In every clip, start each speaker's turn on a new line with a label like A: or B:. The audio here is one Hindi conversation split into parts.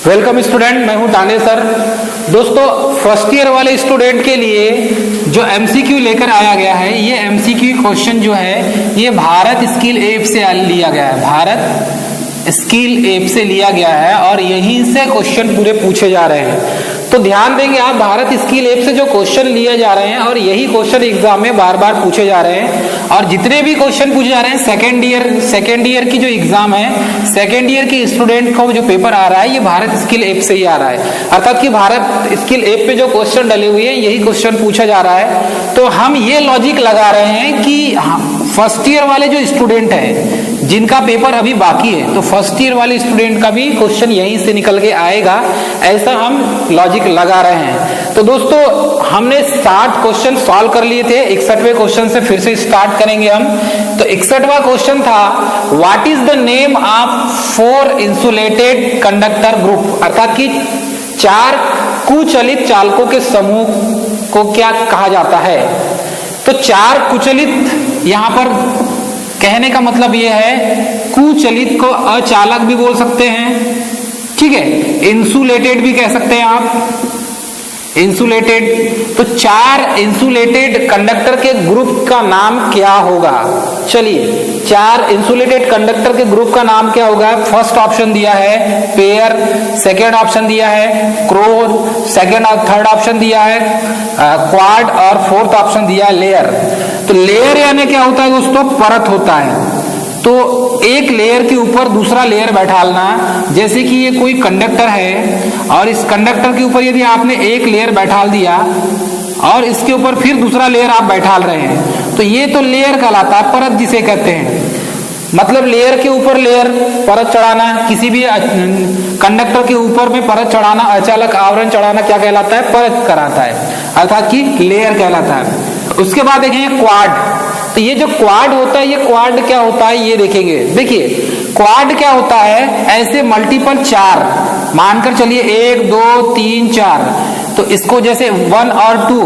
A: वेलकम स्टूडेंट, मैं हूं ताने सर। दोस्तों, फर्स्ट ईयर वाले स्टूडेंट के लिए जो एमसीक्यू लेकर आया गया है, ये एमसीक्यू क्वेश्चन जो है ये भारत स्किल ऐप से लिया गया है। भारत स्किल ऐप से लिया गया है और यहीं से क्वेश्चन पूरे पूछे जा रहे हैं। तो ध्यान देंगे आप, भारत स्किल ऐप से जो क्वेश्चन लिए जा रहे हैं और यही क्वेश्चन एग्जाम में बार बार पूछे जा रहे हैं। और जितने भी क्वेश्चन पूछे जा रहे हैं सेकेंड ईयर की जो एग्जाम है, सेकेंड ईयर के स्टूडेंट को जो पेपर आ रहा है, ये भारत स्किल ऐप से ही आ रहा है। अर्थात कि भारत स्किल ऐप पे जो क्वेश्चन डले हुए हैं यही क्वेश्चन पूछा जा रहा है। तो हम ये लॉजिक लगा रहे हैं कि फर्स्ट ईयर वाले जो स्टूडेंट हैं जिनका पेपर अभी बाकी है, तो फर्स्ट ईयर वाले स्टूडेंट का भी क्वेश्चन यहीं से निकल के आएगा, ऐसा हम लॉजिक लगा रहे हैं। तो दोस्तों, हमने 60 क्वेश्चन सॉल्व कर लिए थे। 61वें क्वेश्चन से फिर से स्टार्ट करेंगे हम। तो 61वां क्वेश्चन था, what is the name of 4 insulated conductor group. अर्थात कि 4 कुचलित चालकों के समूह को क्या कहा जाता है। तो 4 कुचलित, यहां पर कहने का मतलब यह है, कुचलित को अचालक भी बोल सकते हैं, ठीक है, इंसुलेटेड भी कह सकते हैं आप, इंसुलेटेड। तो 4 इंसुलेटेड कंडक्टर के ग्रुप का नाम क्या होगा। चलिए, 4 इंसुलेटेड कंडक्टर के ग्रुप का नाम क्या होगा। फर्स्ट ऑप्शन दिया है पेयर, सेकेंड ऑप्शन दिया है क्रोर, सेकेंड और थर्ड ऑप्शन दिया है क्वाड और फोर्थ ऑप्शन दिया है लेयर। तो लेयर यानी क्या होता है दोस्तों, परत होता है। तो एक लेयर के ऊपर दूसरा लेयर बैठालना, जैसे कि ये कोई कंडक्टर है और इस कंडक्टर के ऊपर यदि आपने एक लेयर बैठाल दिया और इसके ऊपर फिर दूसरा लेयर आप बैठाल रहे हैं, तो ये तो लेयर कहलाता है, परत जिसे कहते हैं। मतलब लेयर के ऊपर लेयर, परत चढ़ाना, किसी भी कंडक्टर के ऊपर में परत चढ़ाना, अचालक आवरण चढ़ाना क्या कहलाता है, परत कराता है, अर्थात कि लेयर कहलाता है। उसके बाद देखेंगे क्वाड। तो ये जो क्वाड होता है, ये क्वाड क्या होता है ये देखेंगे। देखिए, क्वाड क्या होता है, ऐसे मल्टीपल 4 मानकर चलिए, 1 2 3 4। तो इसको जैसे 1 और 2,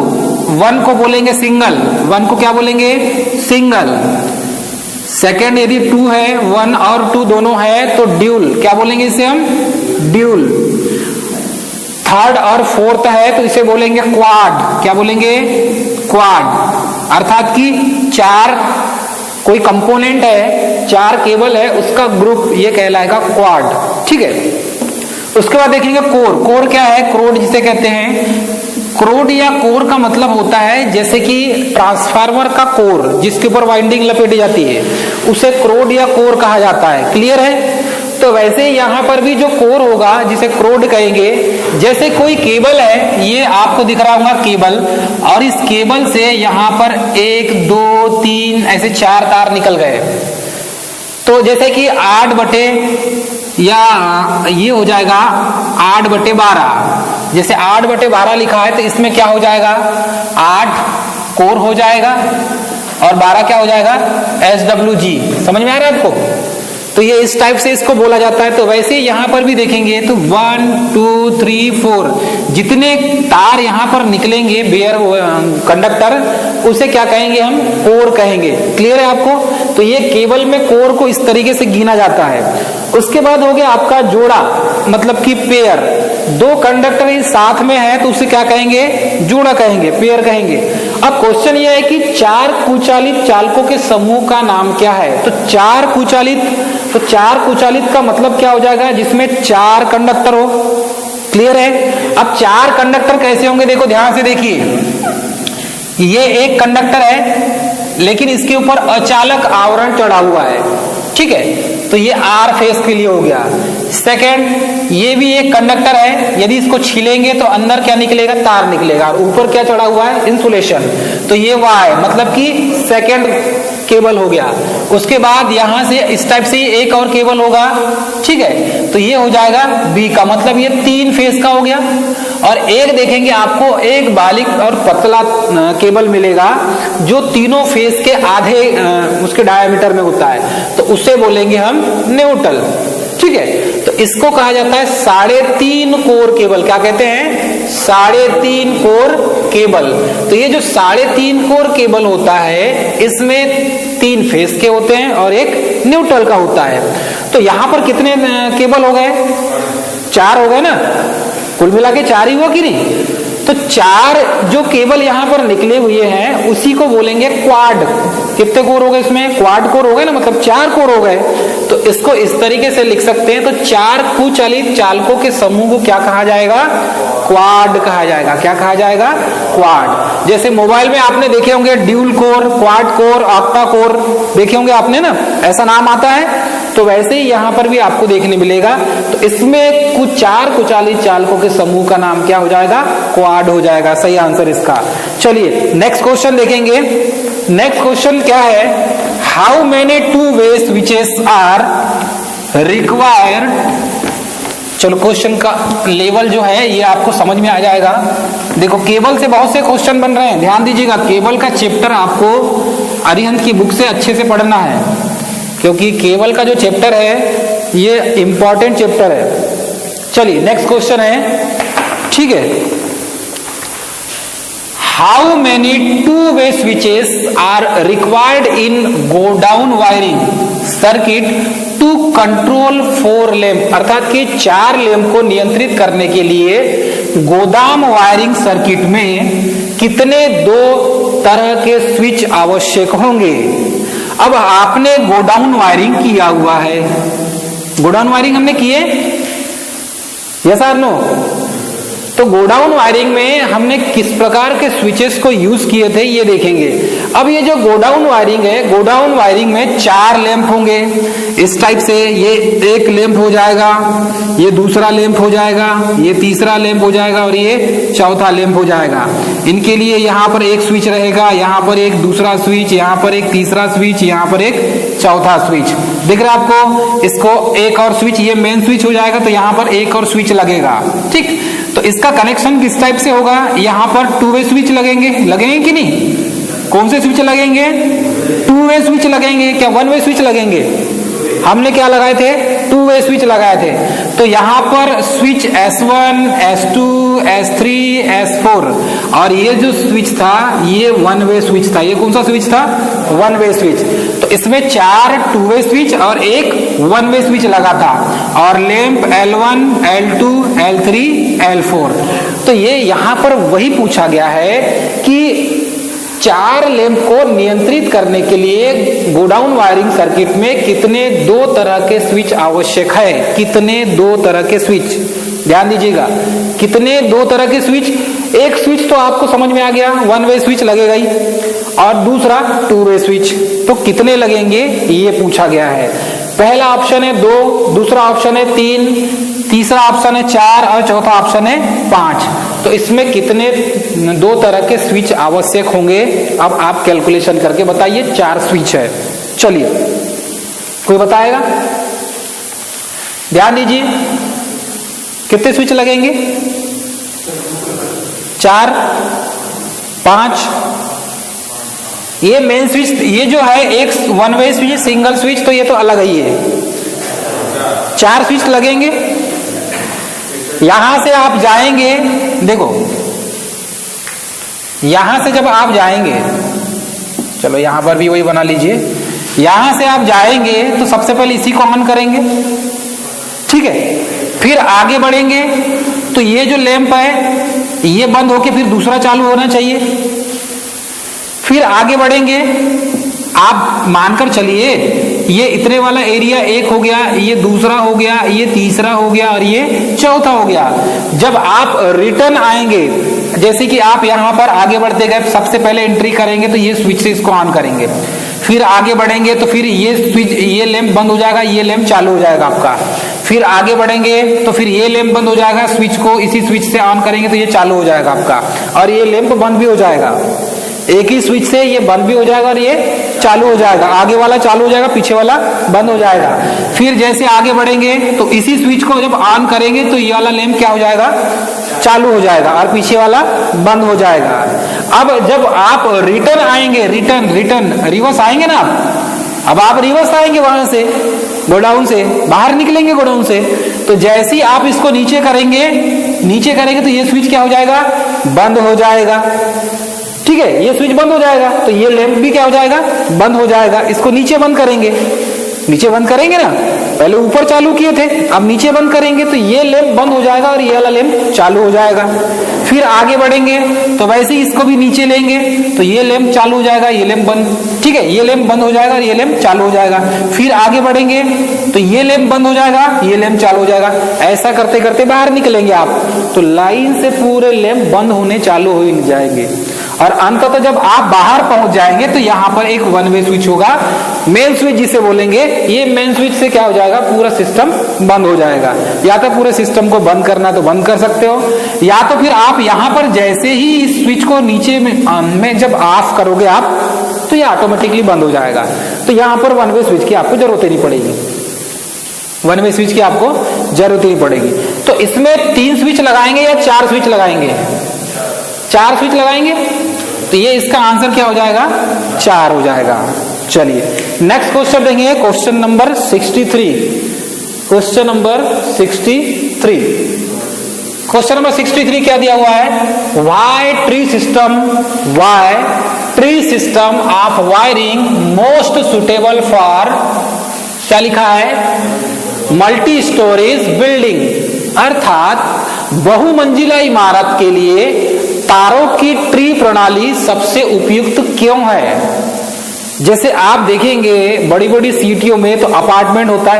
A: 1 को बोलेंगे सिंगल, 1 को क्या बोलेंगे, सिंगल। सेकेंड यदि 2 है, 1 और 2 दोनों है, तो ड्यूल, क्या बोलेंगे इसे हम, ड्यूल। थर्ड और फोर्थ है तो इसे बोलेंगे क्वाड, क्या बोलेंगे, क्वाड। अर्थात कि 4 कोई कंपोनेंट है, 4 केबल है, उसका ग्रुप ये कहलाएगा क्वाड, ठीक है। उसके बाद देखेंगे कोर। कोर क्या है, क्रोड जिसे कहते हैं। क्रोड या कोर का मतलब होता है जैसे कि ट्रांसफार्मर का कोर, जिसके ऊपर वाइंडिंग लपेटी जाती है, उसे क्रोड या कोर कहा जाता है। क्लियर है। तो वैसे यहां पर भी जो कोर होगा जिसे क्रोड कहेंगे, जैसे कोई केबल है, ये आपको दिख रहा होगा केबल, और इस केबल से यहां पर 1 2 3 ऐसे 4 तार निकल गए। तो जैसे कि 8 बटे, या ये हो जाएगा 8/12। जैसे 8/12 लिखा है तो इसमें क्या हो जाएगा, 8 कोर हो जाएगा और 12 क्या हो जाएगा, SWG। समझ में आ रहा है आपको। तो ये इस टाइप से इसको बोला जाता है। तो वैसे यहां पर भी देखेंगे तो 1 2 3 4 जितने तार यहां पर निकलेंगे बेयर कंडक्टर, उसे क्या कहेंगे हम, कोर कहेंगे। क्लियर है आपको। तो ये केबल में कोर को इस तरीके से गिना जाता है। उसके बाद हो गया आपका जोड़ा, मतलब कि पेयर। 2 कंडक्टर ही साथ में है तो उसे क्या कहेंगे, जोड़ा कहेंगे, पेयर कहेंगे। अब क्वेश्चन ये है कि 4 कुचालित चालकों के समूह का नाम क्या है। तो 4 कुचालित, तो 4 कुचालित का मतलब क्या हो जाएगा, जिसमें 4 कंडक्टर हो। क्लियर है। अब 4 कंडक्टर कैसे होंगे, देखो ध्यान से देखिए। ये एक कंडक्टर है लेकिन इसके ऊपर अचालक आवरण चढ़ा हुआ है, ठीक है। तो ये आर फेस के लिए हो गया। सेकेंड, ये भी एक कंडक्टर है, यदि इसको छीलेंगे तो अंदर क्या निकलेगा, तार निकलेगा, और ऊपर क्या चढ़ा हुआ है, इंसुलेशन। तो ये वाई, मतलब कि सेकेंड केबल हो गया। उसके बाद यहां से इस टाइप से एक और केबल होगा, ठीक है। तो ये हो जाएगा बी का, मतलब ये 3 फेस का हो गया। और एक देखेंगे आपको एक बारीक और पतला केबल मिलेगा जो तीनों फेस के आधे उसके डायमीटर में होता है, तो उसे बोलेंगे हम न्यूट्रल, ठीक है। तो इसको कहा जाता है 3.5 कोर केबल। क्या कहते हैं, 3.5 कोर केबल। तो ये जो 3.5 कोर केबल होता है, इसमें 3 फेस के होते हैं और एक न्यूट्रल का होता है। तो यहां पर कितने केबल हो गए, 4 हो गए ना, कुल मिला के 4 ही हुआ कि नहीं। तो 4 जो केबल यहां पर निकले हुए हैं उसी को बोलेंगे क्वाड। कितने कोर हो गए इसमें, क्वाड कोर हो गए ना, मतलब 4 कोर हो गए। तो इसको इस तरीके से लिख सकते हैं, तो 4 कुचालित चालकों के समूह को क्या कहा जाएगा, क्वाड कहा जाएगा। क्या कहा जाएगा, क्वाड। जैसे मोबाइल में आपने देखे होंगे dual core, quad core, octa core देखे होंगे आपने ना, ऐसा नाम आता है। तो वैसे ही यहां पर भी आपको देखने मिलेगा। तो इसमें कुछ 4 कुचालित चालकों के समूह का नाम क्या हो जाएगा, क्वाड हो जाएगा। सही आंसर इसका। चलिए नेक्स्ट क्वेश्चन देखेंगे। नेक्स्ट क्वेश्चन क्या है, how many two way switches are required. चलो क्वेश्चन का लेवल जो है ये आपको समझ में आ जाएगा। देखो केबल से बहुत से क्वेश्चन बन रहे हैं, ध्यान दीजिएगा। केबल का चैप्टर आपको अरिहंत की बुक से अच्छे से पढ़ना है, क्योंकि केबल का जो चैप्टर है ये इंपॉर्टेंट चैप्टर है। चलिए नेक्स्ट क्वेश्चन है, ठीक है। How many two way switches are required in godown wiring circuit to control 4 lamp. अर्थात कि 4 लैंप को नियंत्रित करने के लिए गोदाम वायरिंग सर्किट में कितने 2 तरह के स्विच आवश्यक होंगे। अब आपने गोडाउन वायरिंग किया हुआ है, गोडाउन वायरिंग हमने किए, यस और नो। तो गोडाउन वायरिंग में हमने किस प्रकार के स्विचेस को यूज किए थे ये देखेंगे। अब ये जो गोडाउन वायरिंग है, गोडाउन वायरिंग में 4 लैंप होंगे इस टाइप से। ये एक लैंप हो जाएगा, ये दूसरा लैंप हो जाएगा, ये तीसरा लैंप हो जाएगा और ये चौथा लैंप हो जाएगा। इनके लिए यहाँ पर एक स्विच रहेगा, यहाँ पर एक दूसरा स्विच, यहाँ पर एक तीसरा स्विच, यहाँ पर एक चौथा स्विच। दिख रहा है आपको, इसको एक और स्विच, ये मेन स्विच हो जाएगा, तो यहाँ पर एक और स्विच लगेगा, ठीक। तो इसका कनेक्शन किस टाइप से होगा, यहाँ पर 2 वे स्विच लगेंगे, लगेंगे कि नहीं। कौन से स्विच लगेंगे, 2 वे स्विच लगेंगे, क्या 1 वे स्विच लगेंगे। हमने क्या लगाए थे, 2 वे स्विच लगाए थे। तो यहाँ पर switch S1, S2, S3, S4 और ये जो स्विच था ये 1 वे स्विच था। ये कौन सा स्विच था, 1 वे स्विच। तो इसमें 4 2 वे स्विच और एक 1 वे स्विच लगा था, और lamp L1, L2, L3, L4। तो ये यहाँ पर वही पूछा गया है कि 4 लैंप को नियंत्रित करने के लिए गोडाउन वायरिंग सर्किट में कितने 2 तरह के स्विच आवश्यक है, कितने 2 तरह के स्विच। ध्यान दीजिएगा, कितने 2 तरह के स्विच। एक स्विच तो आपको समझ में आ गया, 1 वे स्विच लगेगा ही, और दूसरा 2 वे स्विच। तो कितने लगेंगे ये पूछा गया है। पहला ऑप्शन है 2, दूसरा ऑप्शन है 3, तीसरा ऑप्शन है 4 और चौथा ऑप्शन है 5। तो इसमें कितने 2 तरह के स्विच आवश्यक होंगे, अब आप कैलकुलेशन करके बताइए। 4 स्विच है। चलिए कोई बताएगा, ध्यान दीजिए, कितने स्विच लगेंगे, 4, 5। ये मेन स्विच, ये जो है एक 1 वे स्विच, सिंगल स्विच, तो ये तो अलग ही है। 4 स्विच लगेंगे। यहां से आप जाएंगे, देखो यहां से जब आप जाएंगे, चलो यहां पर भी वही बना लीजिए। यहां से आप जाएंगे तो सबसे पहले इसी को ऑन करेंगे, ठीक है। फिर आगे बढ़ेंगे तो ये जो लैंप है ये बंद होके फिर दूसरा चालू होना चाहिए। फिर आगे बढ़ेंगे, आप मानकर चलिए ये इतने वाला एरिया एक हो गया, ये दूसरा हो गया, ये तीसरा हो गया और ये चौथा हो गया। जब आप रिटर्न आएंगे, जैसे कि आप यहाँ पर आगे बढ़ते गए, सबसे पहले एंट्री करेंगे तो ये स्विच से इसको ऑन करेंगे। फिर आगे बढ़ेंगे तो फिर ये स्विच, ये लैंप बंद हो जाएगा, ये लैंप चालू हो जाएगा आपका। फिर आगे बढ़ेंगे तो फिर ये लैंप बंद हो जाएगा, स्विच को इसी स्विच से ऑन करेंगे तो ये चालू हो जाएगा आपका, और ये लैंप बंद भी हो जाएगा। एक ही स्विच से ये बंद भी हो जाएगा और ये चालू हो जाएगा। आगे वाला चालू हो जाएगा, पीछे वाला बंद हो जाएगा। फिर जैसे आगे बढ़ेंगे तो इसी स्विच को जब ऑन करेंगे तो ये वाला लैंप क्या हो जाएगा, चालू हो जाएगा, और पीछे वाला बंद हो जाएगा। अब जब आप रिटर्न आएंगे, रिटर्न रिवर्स आएंगे ना, अब आप रिवर्स आएंगे, वहां से गोडाउन से बाहर निकलेंगे, गोडाउन से, तो जैसे ही आप इसको नीचे करेंगे तो ये स्विच क्या हो जाएगा, बंद हो जाएगा, ठीक है। ये स्विच बंद हो जाएगा तो ये लैंप भी क्या हो जाएगा, बंद हो जाएगा। इसको नीचे बंद करेंगे नीचे बंद करेंगे ना, पहले ऊपर चालू किए थे, अब नीचे बंद करेंगे तो ये लैंप बंद हो जाएगा और ये वाला लैंप चालू हो जाएगा। फिर आगे बढ़ेंगे तो वैसे ही इसको भी नीचे लेंगे तो ये लैंप चालू हो जाएगा, ये लैंप बंद, ठीक है, ये लैंप बंद हो जाएगा और ये लैंप चालू हो जाएगा। फिर आगे बढ़ेंगे तो ये लैंप बंद हो जाएगा, ये लैंप चालू हो जाएगा। ऐसा करते करते बाहर निकलेंगे आप तो लाइन से पूरे लैंप बंद होने चालू हो जाएंगे और अंततः जब आप बाहर पहुंच जाएंगे तो यहाँ पर एक वन वे स्विच होगा, मेन स्विच जिसे बोलेंगे। ये मेन स्विच से क्या हो जाएगा, पूरा सिस्टम बंद हो जाएगा। या तो पूरे सिस्टम को बंद करना तो बंद कर सकते हो, या तो फिर आप यहाँ पर जैसे ही इस स्विच को नीचे में जब ऑफ करोगे आप तो ये ऑटोमेटिकली बंद हो जाएगा। तो यहाँ पर वन वे स्विच की आपको जरूरत ही नहीं पड़ेगी, वन वे स्विच की आपको जरूरत ही नहीं पड़ेगी। तो इसमें 3 स्विच लगाएंगे या 4 स्विच लगाएंगे? 4 स्विच लगाएंगे तो ये इसका आंसर क्या हो जाएगा, 4 हो जाएगा। चलिए नेक्स्ट क्वेश्चन देंगे, question number 63। Question number 63, question number 63 क्या दिया हुआ है, why tree system of wiring most suitable for, क्या लिखा है, मल्टी स्टोरेज बिल्डिंग, अर्थात बहुमंजिला इमारत के लिए तारों की ट्री प्रणाली सबसे उपयुक्त क्यों है। जैसे आप देखेंगे बड़ी बड़ी सिटियों में तो अपार्टमेंट होता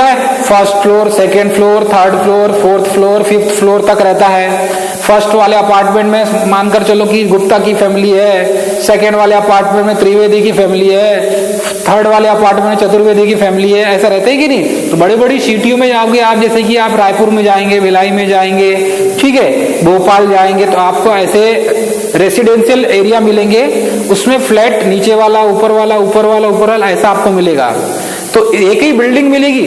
A: है, first floor, second floor, third floor, fourth floor, fifth floor तक रहता है। फर्स्ट वाले अपार्टमेंट में मानकर चलो कि गुप्ता की फैमिली है, सेकेंड वाले अपार्टमेंट में त्रिवेदी की फैमिली है, थर्ड वाले अपार्टमेंट में चतुर्वेदी की फैमिली है, ऐसा रहता है कि नहीं। तो बड़ी बड़ी सिटियों में जाओगे आप, जैसे कि आप रायपुर में जाएंगे, भिलाई में जाएंगे, ठीक है, भोपाल जाएंगे तो आपको ऐसे रेसिडेंशियल एरिया मिलेंगे, उसमें फ्लैट नीचे वाला, ऊपर वाला, ऊपर वाला, ऊपर वाला, ऐसा आपको मिलेगा। तो एक ही बिल्डिंग मिलेगी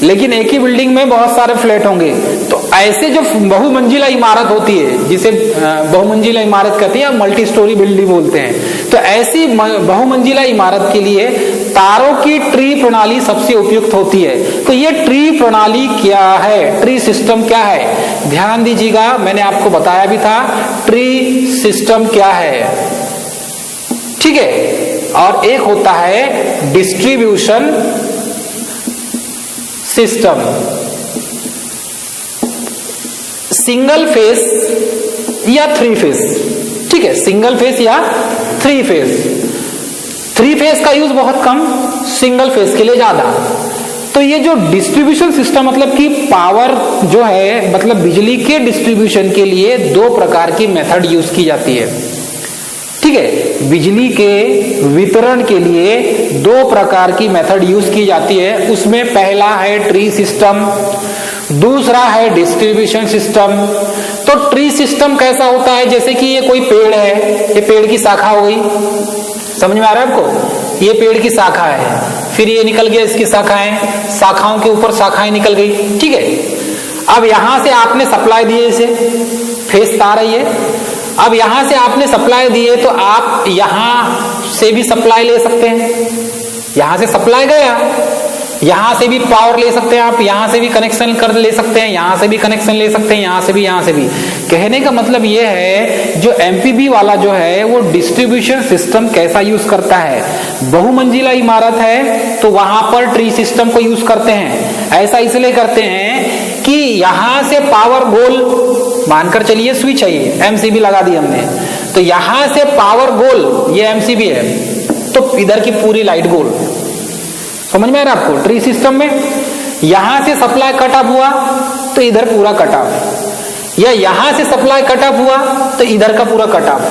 A: लेकिन एक ही बिल्डिंग में बहुत सारे फ्लैट होंगे। तो ऐसे जो बहुमंजिला इमारत होती है, जिसे बहुमंजिला इमारत कहते हैं, मल्टी स्टोरी बिल्डिंग बोलते हैं, तो ऐसी बहुमंजिला इमारत के लिए तारों की ट्री प्रणाली सबसे उपयुक्त होती है। तो ये ट्री प्रणाली क्या है, ट्री सिस्टम क्या है, ध्यान दीजिएगा, मैंने आपको बताया भी था ट्री सिस्टम क्या है, ठीक है। और एक होता है डिस्ट्रीब्यूशन सिस्टम, सिंगल फेस या 3 फेस, ठीक है, सिंगल फेस या 3 फेस। 3 फेस का यूज बहुत कम, सिंगल फेस के लिए ज्यादा। तो ये जो डिस्ट्रीब्यूशन सिस्टम मतलब कि पावर जो है, मतलब बिजली के डिस्ट्रीब्यूशन के लिए 2 प्रकार की मेथड यूज की जाती है, ठीक है। बिजली के वितरण के लिए 2 प्रकार की मेथड यूज की जाती है। उसमें पहला है ट्री सिस्टम, दूसरा है डिस्ट्रीब्यूशन सिस्टम। तो ट्री सिस्टम कैसा होता है, जैसे कि ये कोई पेड़ है, ये पेड़ की शाखा हो गई, समझ में आ रहा है आपको, ये पेड़ की शाखा है, फिर ये निकल गया इसकी शाखाएं, शाखाओं के ऊपर शाखाएं निकल गई, ठीक है। अब यहां से आपने सप्लाई दिए, इसे फेस तार है ये, अब यहां से आपने सप्लाई दिए तो आप यहां से भी सप्लाई ले सकते हैं, यहां से सप्लाई गया, यहां से भी पावर ले सकते हैं आप, यहां से भी कनेक्शन कर ले सकते हैं, यहां से भी कनेक्शन ले सकते हैं, यहां से भी, यहां से भी। कहने का मतलब ये है जो एमपीबी वाला जो है वो डिस्ट्रीब्यूशन सिस्टम कैसा यूज करता है, बहुमंजिला इमारत है तो वहां पर ट्री सिस्टम को यूज करते हैं। ऐसा इसलिए करते हैं कि यहां से पावर गोल मानकर चलिए, स्विच है ये, एमसीबी लगा दी हमने, तो यहां से पावर गोल, ये एमसीबी है, तो इधर की पूरी लाइट गोल, समझ में आ रहा है आपको। ट्री सिस्टम में यहां से सप्लाई कट ऑफ हुआ तो इधर पूरा कट ऑफ, या यहां से सप्लाई कट ऑफ हुआ तो इधर का पूरा कट ऑफ,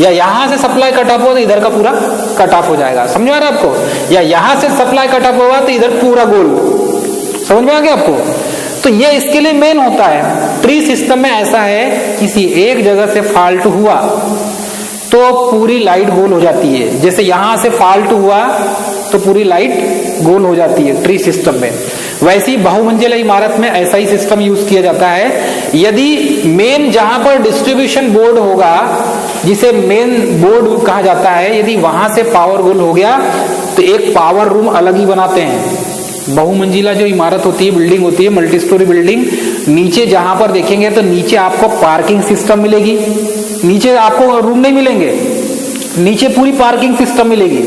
A: या यहां से सप्लाई कट ऑफ हुआ तो इधर का पूरा कट ऑफ हो जाएगा, समझ में आ रहा है आपको। या यहां से सप्लाई कट ऑफ हुआ तो इधर पूरा गोल, समझ में आ गया आपको। तो ये इसके लिए मेन होता है। ट्री सिस्टम में ऐसा है, किसी एक जगह से फॉल्ट हुआ तो पूरी लाइट गोल हो जाती है, जैसे यहां से फॉल्ट हुआ तो पूरी लाइट गोल हो जाती है ट्री सिस्टम में। वैसे ही बहुमंजिला इमारत में ऐसा ही सिस्टम यूज किया जाता है। यदि मेन जहां पर डिस्ट्रीब्यूशन बोर्ड होगा, जिसे मेन बोर्ड कहा जाता है, यदि वहां से पावर गोल हो गया तो एक पावर रूम अलग ही बनाते हैं। बहुमंजिला जो इमारत होती है, बिल्डिंग होती है, मल्टी स्टोरी बिल्डिंग, नीचे जहां पर देखेंगे तो नीचे आपको पार्किंग सिस्टम मिलेगी, नीचे आपको रूम नहीं मिलेंगे, नीचे पूरी पार्किंग सिस्टम मिलेगी।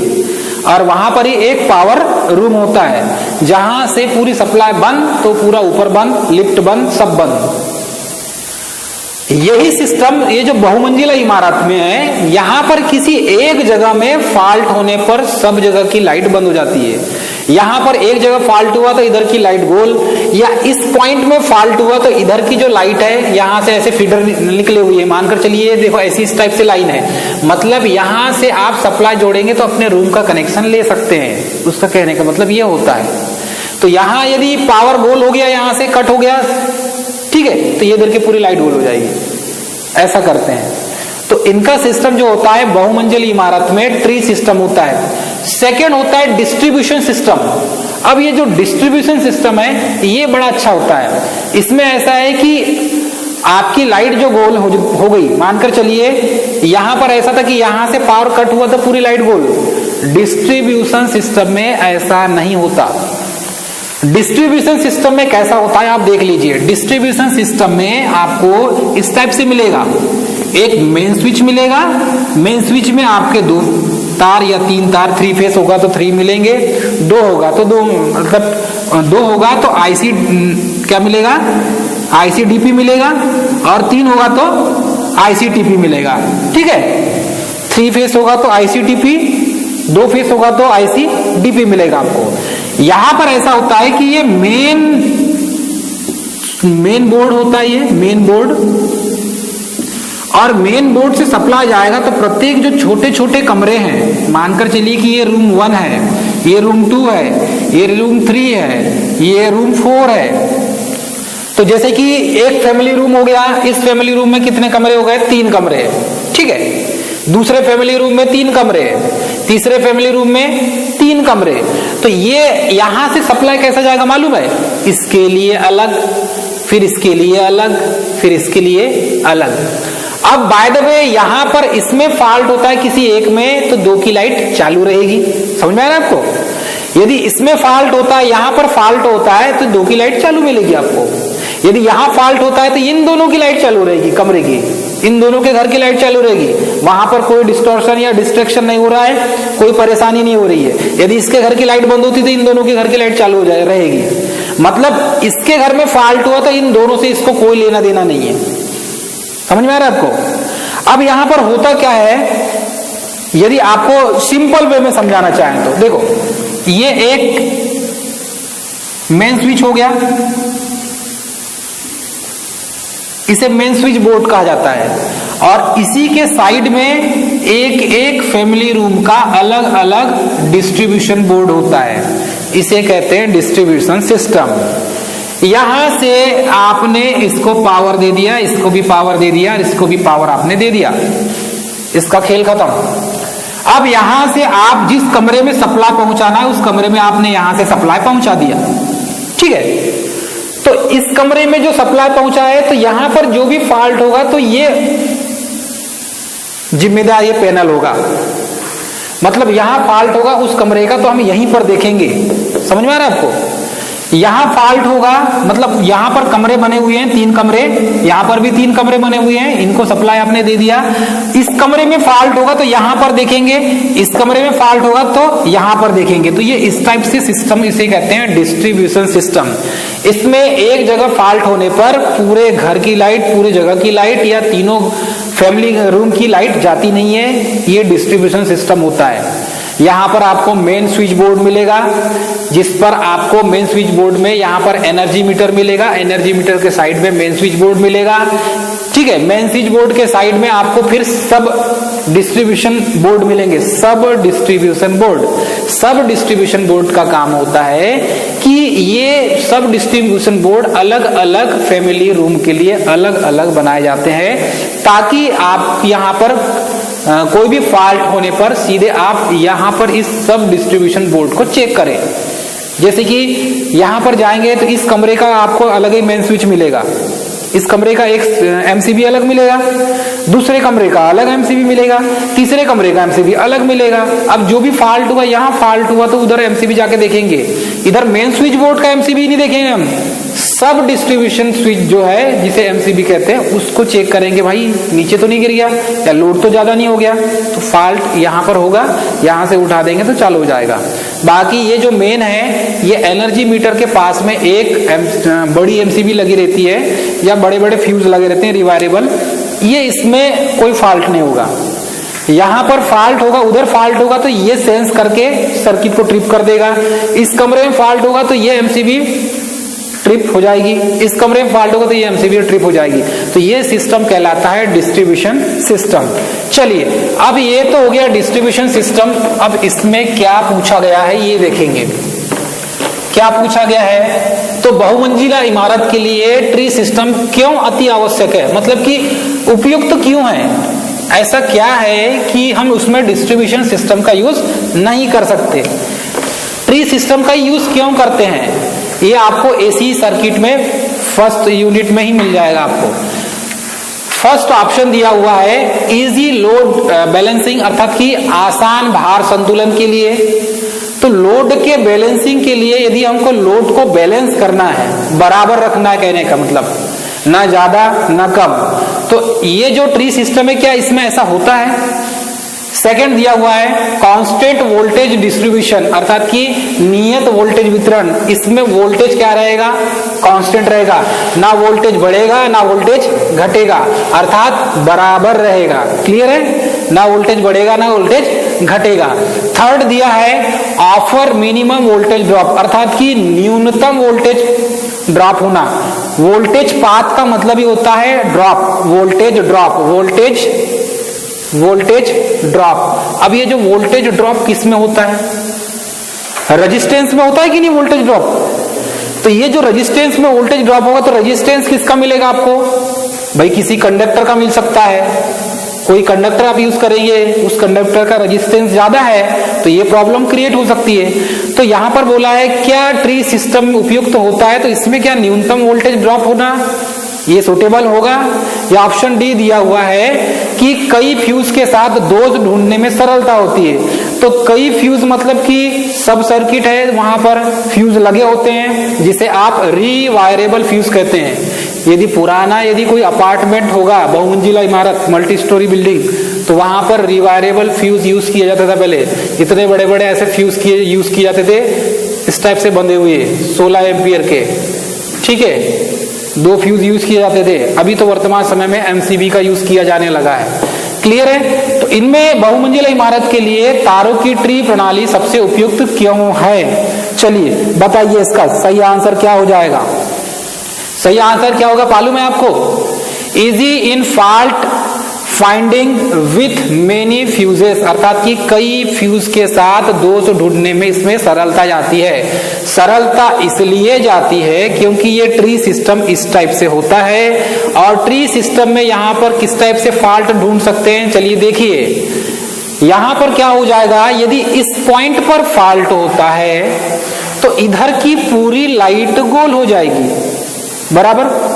A: और वहां पर ही एक पावर रूम होता है जहां से पूरी सप्लाई बंद तो पूरा ऊपर बंद, लिफ्ट बंद, सब बंद। यही सिस्टम ये जो बहुमंजिला इमारत में है, यहां पर किसी एक जगह में फॉल्ट होने पर सब जगह की लाइट बंद हो जाती है। यहां पर एक जगह फॉल्ट हुआ तो इधर की लाइट गोल, या इस पॉइंट में फॉल्ट हुआ तो इधर की जो लाइट है यहां से ऐसे फीडर निकले हुए है, मानकर चलिए देखो ऐसी इस टाइप से लाइन है, मतलब यहां से आप सप्लाई जोड़ेंगे तो अपने रूम का कनेक्शन ले सकते हैं। उसका कहने का मतलब ये होता है। तो यहां यदि पावर गोल हो गया, यहां से कट हो गया, ठीक है, तो ये इधर की पूरी लाइट गोल हो जाएगी। ऐसा करते हैं। तो इनका सिस्टम जो होता है बहुमंजिली इमारत में ट्री सिस्टम होता है। सेकेंड होता है डिस्ट्रीब्यूशन सिस्टम। अब ये जो डिस्ट्रीब्यूशन सिस्टम है ये बड़ा अच्छा होता है। इसमें ऐसा है कि आपकी लाइट जो गोल हो गई, मानकर चलिए यहां पर ऐसा था कि यहां से पावर कट हुआ तो पूरी लाइट गोल। डिस्ट्रीब्यूशन सिस्टम में ऐसा नहीं होता। डिस्ट्रीब्यूशन सिस्टम में कैसा होता है आप देख लीजिए। डिस्ट्रीब्यूशन सिस्टम में आपको इस टाइप से मिलेगा, एक मेन स्विच मिलेगा, मेन स्विच में आपके 2 तार या 3 तार, 3 फेस होगा तो 3 मिलेंगे, 2 होगा तो 2, मतलब 2 होगा तो आईसी क्या मिलेगा, आईसीडीपी मिलेगा, और 3 होगा तो आईसीटीपी मिलेगा। ठीक है, 3 फेस होगा तो आईसीटीपी, 2 फेस होगा तो आईसीडीपी मिलेगा आपको। यहां पर ऐसा होता है कि ये मेन बोर्ड होता है, ये मेन बोर्ड, और मेन बोर्ड से सप्लाई जाएगा तो प्रत्येक जो छोटे छोटे कमरे हैं, मानकर चलिए कि ये रूम 1 है, ये रूम 2 है, ये रूम 3 है, ये रूम 4 है। तो जैसे कि एक फैमिली रूम हो गया, इस फैमिली रूम में कितने कमरे हो गए, 3 कमरे। ठीक है, दूसरे फैमिली रूम में 3 कमरे, तीसरे फैमिली रूम में 3 कमरे। तो ये यहां से सप्लाई कैसा जाएगा मालूम है, इसके लिए अलग, फिर इसके लिए अलग, फिर इसके लिए अलग। अब बाय द वे यहां पर इसमें फॉल्ट होता है किसी एक में तो 2 की लाइट चालू रहेगी। समझ में आ रहा है आपको? यदि इसमें फॉल्ट होता है, यहां पर फॉल्ट होता है तो 2 की लाइट चालू मिलेगी आपको। यदि यहां फॉल्ट होता है तो इन दोनों की लाइट चालू रहेगी, कमरे की, इन दोनों के घर की लाइट चालू रहेगी। वहां पर कोई डिस्टॉर्शन या डिस्ट्रैक्शन नहीं हो रहा है, कोई परेशानी नहीं हो रही है। यदि इसके घर की लाइट बंद होती तो इन दोनों के घर की लाइट चालू हो जाए रहेगी। मतलब इसके घर में फॉल्ट हुआ तो इन दोनों से इसको कोई लेना देना नहीं है। समझ में आ रहा है आपको? अब यहां पर होता क्या है, यदि आपको सिंपल वे में समझाना चाहें तो देखो, ये एक मेन स्विच हो गया, इसे मेन स्विच बोर्ड कहा जाता है, और इसी के साइड में एक एक फैमिली रूम का अलग अलग डिस्ट्रीब्यूशन बोर्ड होता है। इसे कहते हैं डिस्ट्रीब्यूशन सिस्टम। यहां से आपने इसको पावर दे दिया, इसको भी पावर दे दिया, और इसको भी पावर आपने दे दिया, इसका खेल खत्म। अब यहां से आप जिस कमरे में सप्लाई पहुंचाना है उस कमरे में आपने यहां से सप्लाई पहुंचा दिया। ठीक है, तो इस कमरे में जो सप्लाई पहुंचा है तो यहां पर जो भी फॉल्ट होगा तो ये जिम्मेदार ये पैनल होगा। मतलब यहां फॉल्ट होगा उस कमरे का तो हम यहीं पर देखेंगे। समझ में आ रहा है आपको? यहां फॉल्ट होगा, मतलब यहां पर कमरे बने हुए हैं 3 कमरे, यहां पर भी 3 कमरे बने हुए हैं, इनको सप्लाई आपने दे दिया। इस कमरे में फॉल्ट होगा तो यहां पर देखेंगे, इस कमरे में फॉल्ट होगा तो यहां पर देखेंगे। तो ये इस टाइप से सिस्टम, इसे कहते हैं डिस्ट्रीब्यूशन सिस्टम। इसमें एक जगह फॉल्ट होने पर पूरे घर की लाइट, पूरी जगह की लाइट या तीनों फैमिली रूम की लाइट जाती नहीं है। ये डिस्ट्रीब्यूशन सिस्टम होता है। यहां पर आपको मेन स्विच बोर्ड मिलेगा, जिस पर आपको मेन स्विच बोर्ड में यहां पर एनर्जी मीटर मिलेगा, एनर्जी मीटर के साइड में मेन स्विच बोर्ड मिलेगा। ठीक है, मेन स्विच बोर्ड के साइड में आपको फिर सब डिस्ट्रीब्यूशन बोर्ड मिलेंगे, सब डिस्ट्रीब्यूशन बोर्ड। सब डिस्ट्रीब्यूशन बोर्ड का काम होता है कि ये सब डिस्ट्रीब्यूशन बोर्ड अलग अलग फैमिली रूम के लिए अलग अलग बनाए जाते हैं, ताकि आप यहां पर कोई भी फॉल्ट होने पर सीधे आप यहां पर इस सब डिस्ट्रीब्यूशन बोर्ड को चेक करें। जैसे कि यहां पर जाएंगे तो इस कमरे का आपको अलग ही मेन स्विच मिलेगा, इस कमरे का एक एमसीबी अलग मिलेगा, दूसरे कमरे का अलग एमसीबी मिलेगा, तीसरे कमरे का एमसीबी अलग मिलेगा। अब जो भी फॉल्ट हुआ, यहां फॉल्ट हुआ तो उधर एमसीबी जाके देखेंगे, इधर मेन स्विच बोर्ड का एमसीबी नहीं देखेंगे हम, सब डिस्ट्रीब्यूशन स्विच जो है जिसे एमसीबी कहते हैं उसको चेक करेंगे, भाई नीचे तो नहीं गिर गया या लोड तो ज्यादा नहीं हो गया, तो फॉल्ट यहाँ पर होगा, यहाँ से उठा देंगे तो चालू हो जाएगा। बाकी ये जो मेन है ये एनर्जी मीटर के पास में एक बड़ी एमसीबी लगी रहती है या बड़े बड़े फ्यूज लगे रहते हैं रिवायरेबल, ये इसमें कोई फॉल्ट नहीं होगा। यहां पर फॉल्ट होगा, उधर फॉल्ट होगा तो ये सेंस करके सर्किट को ट्रिप कर देगा। इस कमरे में फॉल्ट होगा तो ये एमसीबी ट्रिप हो जाएगी, इस कमरे में फॉल्ट होगा तो ये एमसीबी ट्रिप हो जाएगी। तो ये सिस्टम कहलाता है डिस्ट्रीब्यूशन सिस्टम। चलिए अब ये तो हो गया डिस्ट्रीब्यूशन सिस्टम। अब इसमें क्या पूछा गया है ये देखेंगे। क्या पूछा गया है, तो बहुमंजिला इमारत के लिए ट्री सिस्टम क्यों अति आवश्यक है, मतलब कि उपयुक्त क्यों है, ऐसा क्या है कि हम उसमें डिस्ट्रीब्यूशन सिस्टम का यूज नहीं कर सकते। ट्री सिस्टम का यूज क्यों करते हैं ये आपको एसी सर्किट में फर्स्ट यूनिट में ही मिल जाएगा। आपको फर्स्ट ऑप्शन दिया हुआ है इजी लोड बैलेंसिंग, अर्थात कि आसान भार संतुलन के लिए। तो लोड के बैलेंसिंग के लिए यदि हमको लोड को बैलेंस करना है, बराबर रखना है, कहने का मतलब ना ज्यादा ना कम, तो ये जो ट्री सिस्टम है क्या इसमें ऐसा होता है। सेकंड दिया हुआ है कांस्टेंट वोल्टेज डिस्ट्रीब्यूशन, अर्थात कि नियत वोल्टेज वितरण। इसमें वोल्टेज क्या रहेगा, कांस्टेंट रहेगा, ना वोल्टेज बढ़ेगा ना वोल्टेज घटेगा, अर्थात बराबर रहेगा। क्लियर है, ना वोल्टेज बढ़ेगा ना वोल्टेज घटेगा। थर्ड दिया है ऑफर मिनिमम वोल्टेज ड्रॉप, अर्थात कि न्यूनतम वोल्टेज ड्रॉप होना। वोल्टेज पाथ का मतलब ही होता है drop, voltage drop, voltage drop. अब ये जो वोल्टेज ड्रॉप किस में होता है, रेजिस्टेंस में होता है कि नहीं वोल्टेज ड्रॉप। तो ये जो रेजिस्टेंस में वोल्टेज ड्रॉप होगा तो रेजिस्टेंस किसका मिलेगा आपको, भाई किसी कंडक्टर का मिल सकता है। कोई कंडक्टर आप यूज करेंगे, उस कंडक्टर का रेजिस्टेंस ज्यादा है तो ये प्रॉब्लम क्रिएट हो सकती है। तो यहां पर बोला है क्या ट्री सिस्टम उपयुक्त होता है, तो इसमें क्या न्यूनतम वोल्टेज ड्रॉप होना ये सुटेबल होगा। या ऑप्शन डी दिया हुआ है कि कई फ्यूज के साथ दोष ढूंढने में सरलता होती है। तो कई फ्यूज मतलब कि सब सर्किट है, वहां पर फ्यूज लगे होते हैं जिसे आप रीवायरेबल फ्यूज कहते हैं। यदि कोई अपार्टमेंट होगा, बहुमंजिला इमारत, मल्टी स्टोरी बिल्डिंग, तो वहां पर रिवायरेबल फ्यूज यूज किया जाता था। पहले इतने बड़े बड़े ऐसे फ्यूज यूज किए जाते थे, इस टाइप से बंधे हुए 16 एम्पियर के, ठीक है, 2 फ्यूज यूज किए जाते थे। अभी तो वर्तमान समय में एमसीबी का यूज किया जाने लगा है। क्लियर है, तो इनमें बहुमंजिला इमारत के लिए तारों की ट्री प्रणाली सबसे उपयुक्त क्यों है। चलिए बताइए इसका सही आंसर क्या हो जाएगा। सही आंसर क्या होगा मालूम है आपको, easy in fault finding with many fuses, अर्थात कि कई फ्यूज के साथ दोष ढूंढने में इसमें सरलता जाती है। सरलता इसलिए जाती है क्योंकि ये ट्री सिस्टम इस टाइप से होता है, और ट्री सिस्टम में यहां पर किस टाइप से फॉल्ट ढूंढ सकते हैं। चलिए देखिए यहां पर क्या हो जाएगा, यदि इस पॉइंट पर फॉल्ट होता है तो इधर की पूरी लाइट गोल हो जाएगी, बराबर।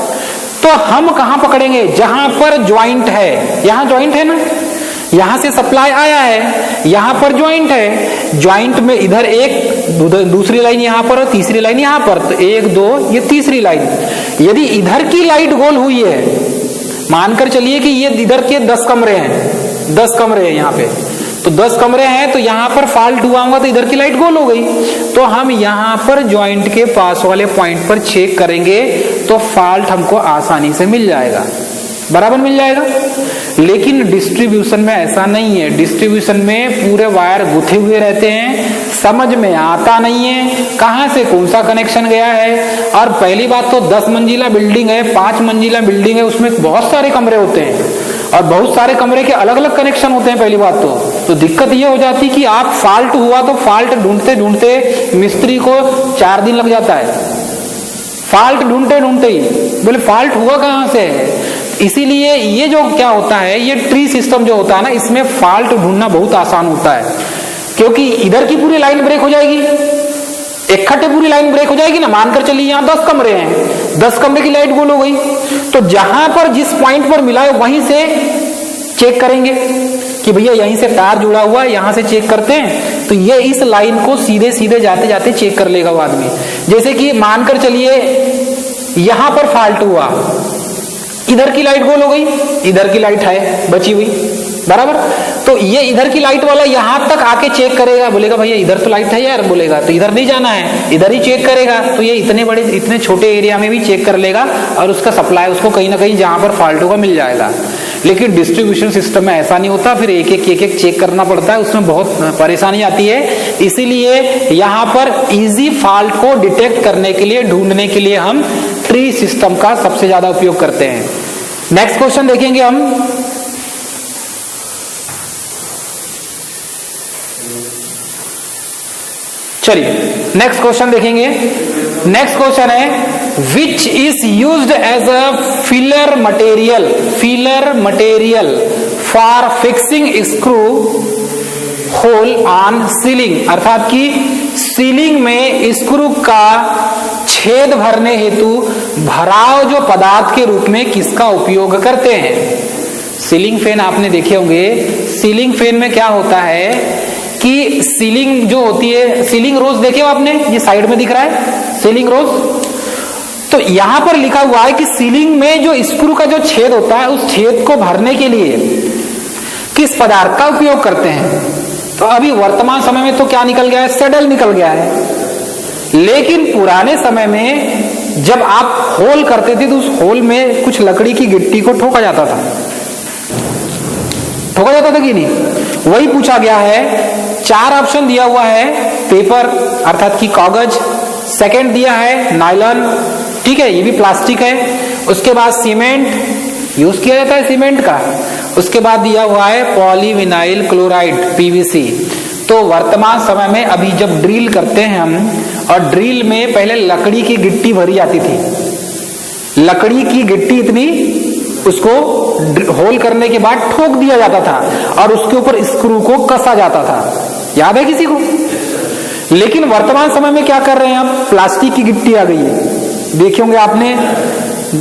A: तो हम कहां पकड़ेंगे, जहां पर ज्वाइंट है, यहां ज्वाइंट है ना, यहां से सप्लाई आया है, यहां पर ज्वाइंट है, ज्वाइंट में इधर एक दूसरी लाइन यहां पर और तीसरी लाइन यहां पर, तो 1 2 ये तीसरी लाइन। यदि इधर की लाइट गोल हुई है, मानकर चलिए कि ये इधर के 10 कमरे हैं, 10 कमरे हैं यहाँ पे, तो 10 कमरे हैं, तो यहां पर फॉल्ट हुआ होगा तो इधर की लाइट गोल हो गई। तो हम यहां पर ज्वाइंट के पास वाले पॉइंट पर चेक करेंगे तो फॉल्ट हमको आसानी से मिल जाएगा, बराबर मिल जाएगा। लेकिन डिस्ट्रीब्यूशन में ऐसा नहीं है। डिस्ट्रीब्यूशन में पूरे वायर गुथे हुए रहते हैं, समझ में आता नहीं है कहां से कौन सा कनेक्शन गया है। और पहली बात तो 10 मंजिला बिल्डिंग है, 5 मंजिला बिल्डिंग है, उसमें बहुत सारे कमरे होते हैं और बहुत सारे कमरे के अलग अलग कनेक्शन होते हैं। पहली बात तो दिक्कत ये हो जाती कि आप फॉल्ट हुआ तो फॉल्ट ढूंढते ढूंढते मिस्त्री को 4 दिन लग जाता है, फॉल्ट ढूंढते ढूंढते ही, बोले फॉल्ट हुआ कहां से है। इसीलिए ये जो क्या होता है, ये ट्री सिस्टम जो होता है ना, इसमें फॉल्ट ढूंढना बहुत आसान होता है, क्योंकि इधर की पूरी लाइन ब्रेक हो जाएगी, इकट्ठे पूरी लाइन ब्रेक हो जाएगी ना। मानकर चलिए यहाँ 10 कमरे हैं, 10 कमरे की लाइट गोल हो गई, तो जहां पर जिस पॉइंट पर मिला है वहीं से चेक करेंगे कि भैया यहीं से तार जुड़ा हुआ है, यहां से चेक करते हैं, तो ये इस लाइन को सीधे सीधे जाते जाते चेक कर लेगा वो आदमी। जैसे कि मानकर चलिए यहां पर फॉल्ट हुआ, इधर की लाइट गोल हो गई, इधर की लाइट है बची हुई, बराबर। तो ये इधर की लाइट वाला यहां तक आके चेक करेगा, बोलेगा भैया इधर तो लाइट है यार, बोलेगा तो इधर नहीं जाना है, इधर ही चेक करेगा। तो ये इतने छोटे एरिया में भी चेक कर लेगा और उसका सप्लाई उसको कहीं ना कहीं जहां पर फॉल्ट होगा मिल जाएगा। लेकिन डिस्ट्रीब्यूशन सिस्टम में ऐसा नहीं होता, फिर एक एक चेक करना पड़ता है, उसमें बहुत परेशानी आती है। इसीलिए यहां पर इजी फॉल्ट को डिटेक्ट करने के लिए, ढूंढने के लिए हम ट्री सिस्टम का सबसे ज्यादा उपयोग करते हैं। नेक्स्ट क्वेश्चन देखेंगे हम। चलिए नेक्स्ट क्वेश्चन देखेंगे। नेक्स्ट क्वेश्चन है which is used as a filler material for fixing screw hole on ceiling, अर्थात कि सीलिंग में स्क्रू का छेद भरने हेतु भराव जो पदार्थ के रूप में किसका उपयोग करते हैं। सीलिंग फैन आपने देखे होंगे। सीलिंग फैन में क्या होता है कि सीलिंग जो होती है, सीलिंग रोज देखे हो आपने, ये साइड में दिख रहा है सीलिंग रोज। तो यहां पर लिखा हुआ है कि सीलिंग में जो स्क्रू का जो छेद होता है, उस छेद को भरने के लिए किस पदार्थ का उपयोग करते हैं। तो अभी वर्तमान समय में तो क्या निकल गया है, सेडल निकल गया है। लेकिन पुराने समय में जब आप होल करते थे तो उस होल में कुछ लकड़ी की गिट्टी को ठोका जाता था कि नहीं, वही पूछा गया है। 4 ऑप्शन दिया हुआ है, पेपर अर्थात कि कागज, सेकंड दिया है नायलॉन, ठीक है ये भी प्लास्टिक है, उसके बाद सीमेंट यूज किया जाता है सीमेंट का, उसके बाद दिया हुआ है पॉलीविनाइल क्लोराइड पीवीसी। तो वर्तमान समय में अभी जब ड्रिल करते हैं हम, और ड्रिल में पहले लकड़ी की गिट्टी भरी जाती थी, लकड़ी की गिट्टी इतनी, उसको होल करने के बाद ठोक दिया जाता था और उसके ऊपर स्क्रू को कसा जाता था, याद है किसी को। लेकिन वर्तमान समय में क्या कर रहे हैं आप, प्लास्टिक की गिट्टी आ गई है। देखे होंगे आपने,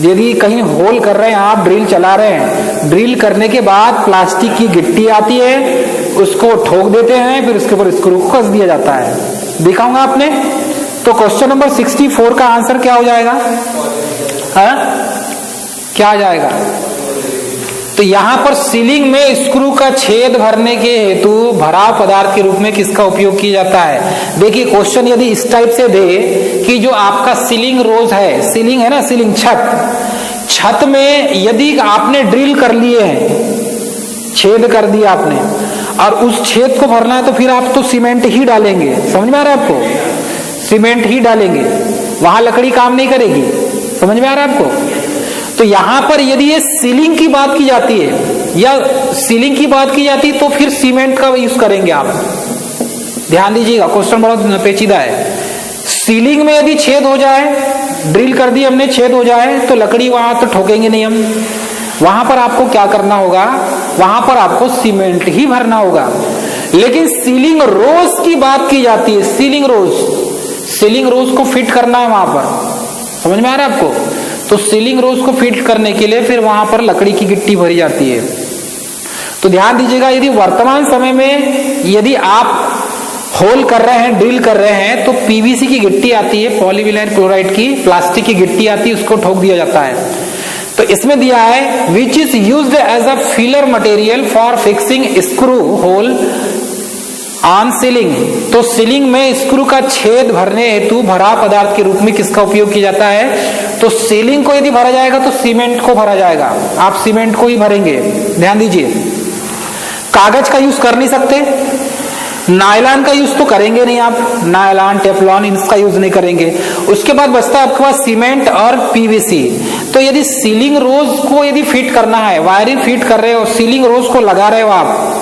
A: यदि कहीं होल कर रहे हैं आप, ड्रिल चला रहे हैं, ड्रिल करने के बाद प्लास्टिक की गिट्टी आती है, उसको ठोक देते हैं, फिर उसके ऊपर स्क्रू को कस दिया जाता है, दिखाऊंगा आपने। तो क्वेश्चन नंबर 64 का आंसर क्या हो जाएगा, क्या आ जाएगा। तो यहां पर सीलिंग में स्क्रू का छेद भरने के हेतु भराव पदार्थ के रूप में किसका उपयोग किया जाता है। देखिए क्वेश्चन यदि इस टाइप से दे कि जो आपका सीलिंग रोज है, सीलिंग है ना, सीलिंग छत में यदि आपने ड्रिल कर लिए हैं, छेद कर दिया आपने, और उस छेद को भरना है, तो फिर आप तो सीमेंट ही डालेंगे, समझ में आ रहा है आपको, सीमेंट ही डालेंगे, वहां लकड़ी काम नहीं करेगी, समझ में आ रहा है आपको। तो यहां पर यदि ये सीलिंग की बात की जाती है या सीलिंग की बात की जाती है तो फिर सीमेंट का यूज करेंगे आप, ध्यान दीजिएगा, क्वेश्चन बहुत पेचीदा है। सीलिंग में यदि छेद हो जाए, ड्रिल कर दी हमने, छेद हो जाए, तो लकड़ी वहां तो ठोकेंगे नहीं हम, वहां पर आपको क्या करना होगा, वहां पर आपको सीमेंट ही भरना होगा। लेकिन सीलिंग रोज की बात की जाती है, सीलिंग रोज को फिट करना है वहां पर, समझ में आ रहा है आपको। तो सीलिंग रोज को फिट करने के लिए फिर वहां पर लकड़ी की गिट्टी भरी जाती है। तो ध्यान दीजिएगा, यदि वर्तमान समय में यदि आप होल कर रहे हैं, ड्रिल कर रहे हैं, तो पीवीसी की गिट्टी आती है, पॉलीविनाइल क्लोराइड की, प्लास्टिक की गिट्टी आती है, उसको ठोक दिया जाता है। तो इसमें दिया है which is used as a filler material for fixing screw hole on ceiling. तो सीलिंग में स्क्रू का छेद भरने हेतु भराव पदार्थ के रूप में किसका उपयोग किया जाता है। तो सीलिंग को यदि भरा जाएगा तो सीमेंट को भरा जाएगा, आप सीमेंट को ही भरेंगे, ध्यान दीजिए। कागज का यूज कर नहीं सकते, नायलॉन का यूज तो करेंगे नहीं आप, नायलॉन, टेफ्लॉन, इसका यूज नहीं करेंगे। उसके बाद बचता है आपके पास सीमेंट और पीवीसी। तो यदि सीलिंग रोज को यदि फिट करना है, वायरिंग फिट कर रहे हो, सीलिंग रोज को लगा रहे हो आप,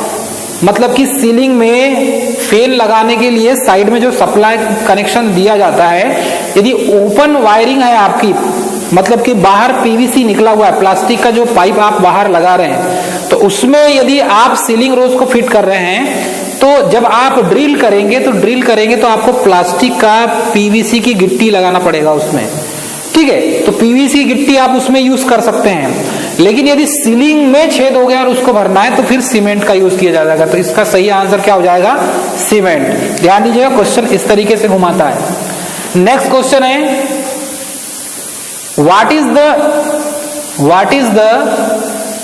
A: मतलब कि सीलिंग में फैन लगाने के लिए साइड में जो सप्लाई कनेक्शन दिया जाता है, यदि ओपन वायरिंग है आपकी, मतलब कि बाहर पीवीसी निकला हुआ है, प्लास्टिक का जो पाइप आप बाहर लगा रहे हैं, तो उसमें यदि आप सीलिंग रोज को फिट कर रहे हैं, तो जब आप ड्रिल करेंगे तो आपको प्लास्टिक का पीवीसी की गिट्टी लगाना पड़ेगा उसमें, ठीक है। तो पीवीसी गिट्टी आप उसमें यूज कर सकते हैं। लेकिन यदि सीलिंग में छेद हो गया और उसको भरना है तो फिर सीमेंट का यूज किया जाएगा। तो इसका सही आंसर क्या हो जाएगा, सीमेंट। ध्यान दीजिएगा, क्वेश्चन इस तरीके से घुमाता है। नेक्स्ट क्वेश्चन है what is the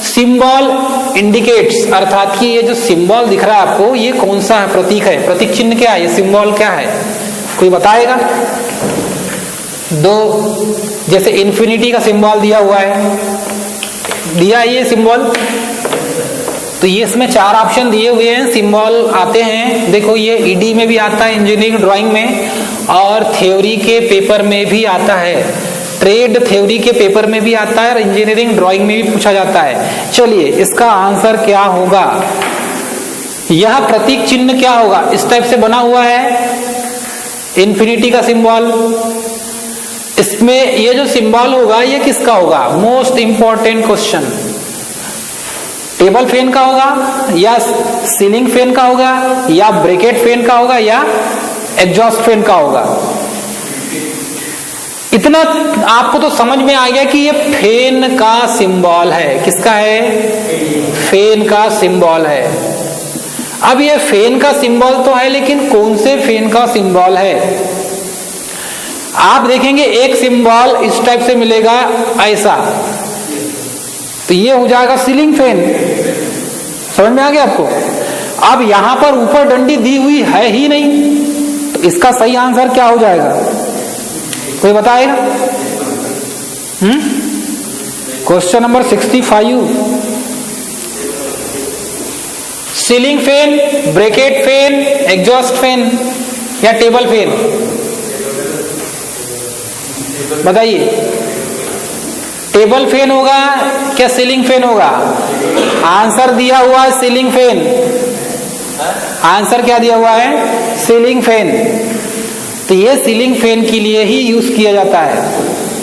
A: symbol indicates, अर्थात कि ये जो सिंबल दिख रहा है आपको, ये कौन सा है प्रतीक है, प्रतीक चिन्ह क्या है, ये सिंबल क्या है, कोई बताएगा? दो, जैसे इन्फिनिटी का सिंबल दिया हुआ है, दिया ये सिंबल, तो ये इसमें 4 ऑप्शन दिए हुए हैं, सिंबल आते हैं। देखो ये ईडी में भी आता है, इंजीनियरिंग ड्राइंग में, और थ्योरी के पेपर में भी आता है, ट्रेड थ्योरी के पेपर में भी आता है और इंजीनियरिंग ड्राइंग में भी पूछा जाता है। चलिए इसका आंसर क्या होगा, यह प्रतीक चिन्ह क्या होगा, इस टाइप से बना हुआ है इन्फिनिटी का सिंबल, इसमें ये जो सिंबल होगा ये किसका होगा, most important question, table fan का होगा या सीलिंग फैन का होगा या ब्रैकेट फैन का होगा या एग्जॉस्ट फैन का होगा? इतना आपको तो समझ में आ गया कि ये फैन का सिंबल है, किसका है, फैन का सिंबल है। अब ये फैन का सिंबल तो है, लेकिन कौन से फैन का सिंबल है? आप देखेंगे एक सिंबल इस टाइप से मिलेगा ऐसा, तो ये हो जाएगा सीलिंग फैन, समझ में आ गया आपको? अब यहां पर ऊपर डंडी दी हुई है ही नहीं, तो इसका सही आंसर क्या हो जाएगा, कोई बताएगा? Question number 65, ceiling fan, bracket fan, exhaust fan या टेबल फैन, बताइए। टेबल फैन होगा क्या सीलिंग फैन होगा? आंसर दिया हुआ है सीलिंग फैन, आंसर क्या दिया हुआ है, सीलिंग फैन। तो ये सीलिंग फैन के लिए ही यूज किया जाता है,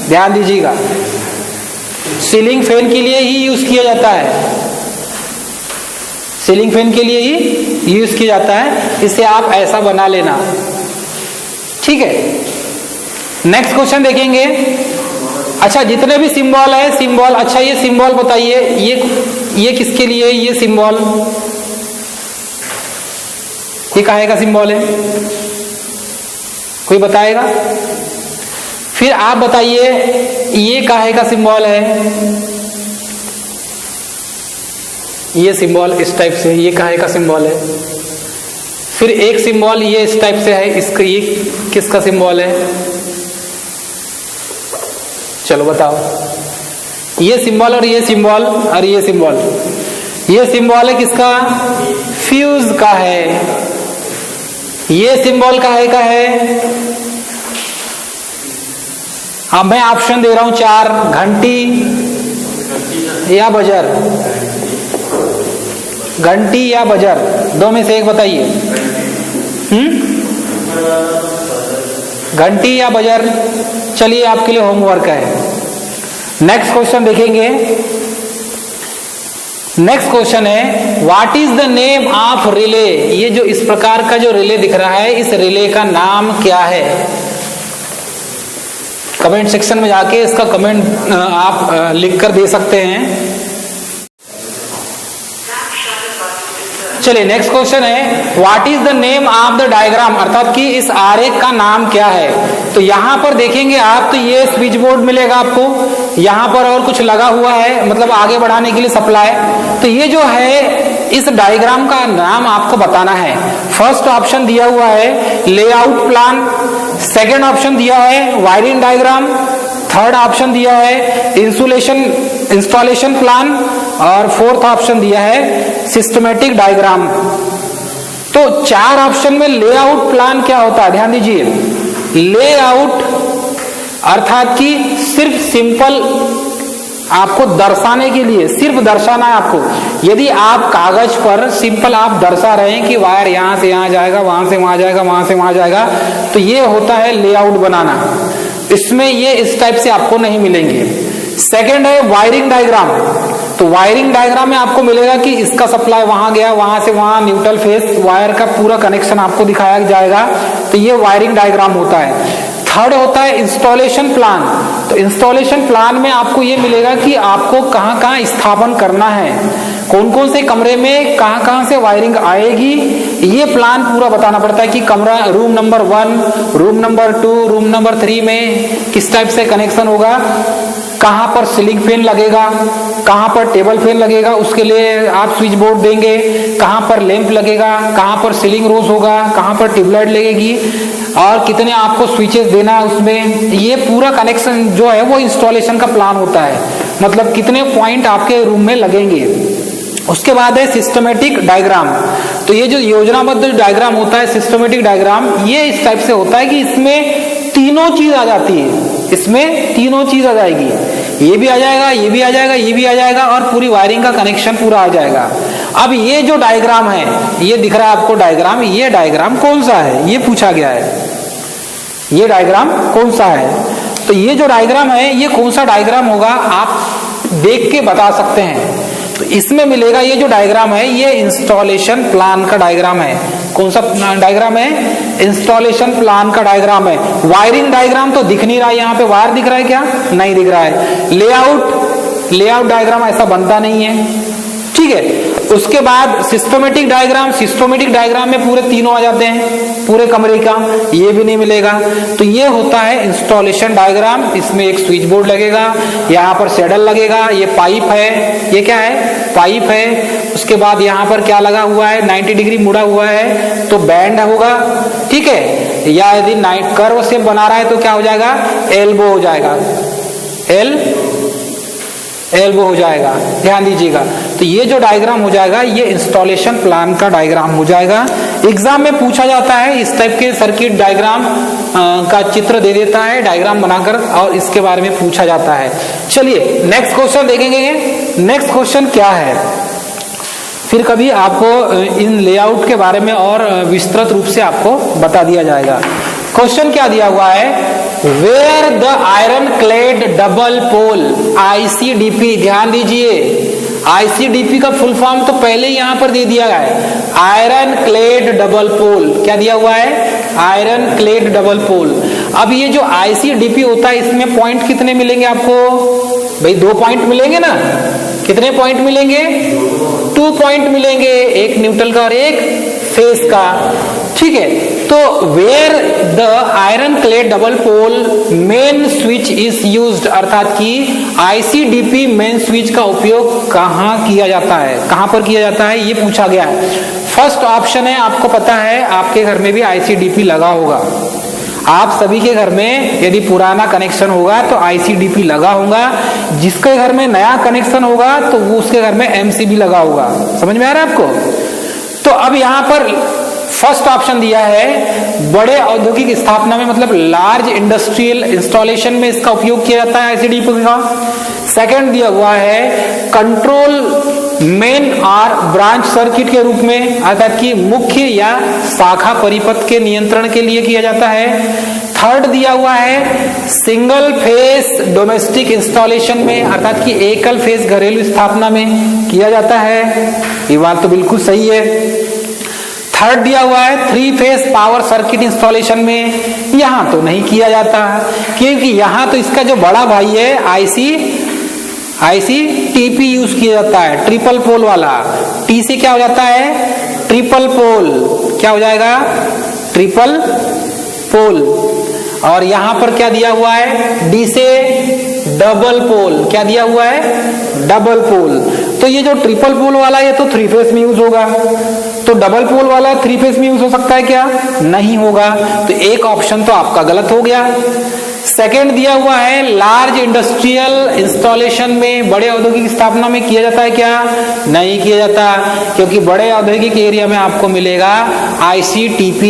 A: ध्यान दीजिएगा, सीलिंग फैन के लिए ही यूज किया जाता है, सीलिंग फैन के लिए ही यूज किया जाता है, इसे आप ऐसा बना लेना, ठीक है। नेक्स्ट क्वेश्चन देखेंगे। अच्छा जितने भी सिंबल है, सिंबल, अच्छा ये सिंबल बताइए, ये किसके लिए, ये सिंबल ये काहे का सिंबल है, कोई बताएगा? फिर आप बताइए ये काहे का सिंबल है, ये सिंबल इस टाइप से, ये काहे का सिंबल है? फिर एक सिंबल ये इस टाइप से है, इसका ये किसका सिंबल है, चलो बताओ। ये सिंबल और ये सिंबल और ये सिंबल, ये सिंबल है किसका, फ्यूज का है। ये सिंबल काहे का है? अब मैं ऑप्शन दे रहा हूं 4, घंटी या बजर, घंटी या बजर, दो में से एक बताइए। घंटी या बजर, चलिए आपके लिए होमवर्क है। नेक्स्ट क्वेश्चन देखेंगे। नेक्स्ट क्वेश्चन है what is the name of relay. ये जो इस प्रकार का जो रिले दिख रहा है, इस रिले का नाम क्या है? कमेंट सेक्शन में जाके इसका कमेंट आप लिख कर दे सकते हैं। चलिए नेक्स्ट क्वेश्चन है what is the name of the diagram, अर्थात कि इस आरेख का नाम क्या है? तो यहां पर देखेंगे आप, तो ये स्विच बोर्ड मिलेगा आपको, यहां पर और कुछ लगा हुआ है, मतलब आगे बढ़ाने के लिए सप्लाई। तो ये जो है इस डायग्राम का नाम आपको बताना है। फर्स्ट ऑप्शन दिया हुआ है लेआउट प्लान, सेकेंड ऑप्शन दिया है वायरिंग डायग्राम, थर्ड ऑप्शन दिया है इंस्टॉलेशन प्लान और फोर्थ ऑप्शन दिया है सिस्टमेटिक डायग्राम। तो 4 ऑप्शन में लेआउट प्लान क्या होता है, ध्यान दीजिए। लेआउट अर्थात कि सिर्फ सिंपल आपको दर्शाने के लिए, सिर्फ दर्शाना है आपको। यदि आप कागज पर सिंपल आप दर्शा रहे हैं कि वायर यहां से यहां जाएगा, वहां से वहां जाएगा, वहां से वहां जाएगा, तो ये होता है लेआउट बनाना। इसमें ये इस टाइप से आपको नहीं मिलेंगे। सेकंड है वायरिंग डायग्राम। तो वायरिंग डायग्राम में आपको मिलेगा कि इसका सप्लाई वहां गया, वहां से वहां न्यूट्रल फेस वायर का पूरा कनेक्शन आपको दिखाया जाएगा। तो ये वायरिंग डायग्राम होता है। थर्ड होता है इंस्टॉलेशन प्लान। तो इंस्टॉलेशन प्लान में आपको ये मिलेगा कि आपको कहाँ कहाँ स्थापन करना है, कौन कौन से कमरे में कहाँ कहाँ से वायरिंग आएगी, ये प्लान पूरा बताना पड़ता है कि कमरा room number 1, room number 2, room number 3 में किस टाइप से कनेक्शन होगा, कहाँ पर सीलिंग फैन लगेगा, कहाँ पर टेबल फैन लगेगा, उसके लिए आप स्विच बोर्ड देंगे, कहाँ पर लैंप लगेगा, कहाँ पर सीलिंग रोज होगा, कहाँ पर ट्यूबलाइट लगेगी और कितने आपको स्विचेस देना है उसमें, ये पूरा कनेक्शन जो है वो इंस्टॉलेशन का प्लान होता है, मतलब कितने पॉइंट आपके रूम में लगेंगे। उसके बाद है सिस्टमेटिक डायग्राम। तो ये जो योजनाबद्ध डायग्राम होता है, सिस्टमेटिक डायग्राम, ये इस टाइप से होता है कि इसमें तीनों चीज आ जाती है, इसमें तीनों चीज आ जाएगी, ये भी आ जाएगा, ये भी आ जाएगा, ये भी आ जाएगा और पूरी वायरिंग का कनेक्शन पूरा आ जाएगा। अब ये जो डायग्राम है, ये दिख रहा है आपको डायग्राम, ये डायग्राम कौन सा है, ये पूछा गया है, ये डायग्राम कौन सा है। तो ये जो डायग्राम है ये कौन सा डायग्राम होगा आप देख के बता सकते हैं। तो इसमें मिलेगा ये जो डायग्राम है ये इंस्टॉलेशन प्लान का डायग्राम है। कौन सा डायग्राम है? इंस्टॉलेशन प्लान का डायग्राम है। वायरिंग डायग्राम तो दिख नहीं रहा है, यहाँ पे वायर दिख रहा है क्या? नहीं दिख रहा है। लेआउट डायग्राम ऐसा बनता नहीं है, ठीक है। उसके बाद सिस्टमेटिक डायग्राम में पूरे तीनों आ जाते हैं, पूरे कमरे का, ये भी नहीं मिलेगा। तो ये होता है इंस्टॉलेशन डायग्राम। इसमें एक स्विच बोर्ड लगेगा, यहाँ पर सैडल लगेगा, ये पाइप है, ये क्या है? पाइप है। उसके बाद यहाँ पर क्या लगा हुआ है? 90 डिग्री मुड़ा हुआ है तो बैंड होगा, ठीक है। या यदि कर्व से बना रहा है तो क्या हो जाएगा? एल्बो हो जाएगा, एल्बो हो जाएगा, ध्यान दीजिएगा। तो ये जो डायग्राम हो जाएगा ये इंस्टॉलेशन प्लान का डायग्राम हो जाएगा। एग्जाम में पूछा जाता है इस टाइप के सर्किट डायग्राम का चित्र दे देता है डायग्राम बनाकर और इसके बारे में पूछा जाता है। चलिए नेक्स्ट क्वेश्चन देखेंगे। नेक्स्ट क्वेश्चन क्या है, फिर कभी आपको इन लेआउट के बारे में और विस्तृत रूप से आपको बता दिया जाएगा। क्वेश्चन क्या दिया हुआ है? Where the iron clad double pole ICDP, ध्यान दीजिए, ICDP का फुल फॉर्म तो पहले यहां पर दे दिया गया है, आयरन क्लेड डबल पोल। क्या दिया हुआ है? Iron clad double pole. अब ये जो ICDP होता है इसमें पॉइंट कितने मिलेंगे आपको? भाई 2 पॉइंट मिलेंगे ना। कितने पॉइंट मिलेंगे? 2 पॉइंट मिलेंगे, एक न्यूट्रल का और एक फेस का, ठीक है। तो where the iron clad double pole main switch is used, अर्थात कि ICDP मेन स्विच का उपयोग कहाँ किया जाता है, कहाँ पर किया जाता है, ये पूछा गया है। फर्स्ट ऑप्शन है, आपको पता है आपके घर में भी ICDP लगा होगा। आप सभी के घर में यदि पुराना कनेक्शन होगा तो ICDP लगा होगा, जिसके घर में नया कनेक्शन होगा तो वो उसके घर में MCB लगा होगा। समझ में आ रहा है आपको? तो अब यहाँ पर फर्स्ट ऑप्शन दिया है बड़े औद्योगिक स्थापना में, मतलब लार्ज इंडस्ट्रियल इंस्टॉलेशन में इसका उपयोग किया जाता है ICDP का। सेकंड दिया हुआ है कंट्रोल मेन और ब्रांच सर्किट के रूप में, अर्थात कि मुख्य या शाखा परिपथ के नियंत्रण के लिए किया जाता है। थर्ड दिया हुआ है सिंगल फेस डोमेस्टिक इंस्टॉलेशन में, अर्थात कि एकल फेस घरेलू स्थापना में किया जाता है। ये बात तो बिल्कुल सही है। थर्ड दिया हुआ है 3 फेस पावर सर्किट इंस्टॉलेशन में, यहां तो नहीं किया जाता क्योंकि यहां तो इसका जो बड़ा भाई है ICTP यूज किया जाता है, ट्रिपल पोल वाला। T से क्या हो जाता है? Triple pole. क्या हो जाएगा? Triple pole. और यहां पर क्या दिया हुआ है? D से डबल पोल। क्या दिया हुआ है? Double pole. तो ये जो ट्रिपल पोल वाला ये तो 3 फेस में यूज होगा, तो डबल पोल वाला 3 फेस में यूज हो सकता है क्या? नहीं होगा। तो एक ऑप्शन तो आपका गलत हो गया। सेकंड दिया हुआ है लार्ज इंडस्ट्रियल इंस्टॉलेशन में, बड़े औद्योगिक स्थापना में किया जाता है क्या? नहीं किया जाता, क्योंकि बड़े औद्योगिक एरिया में आपको मिलेगा ICTP।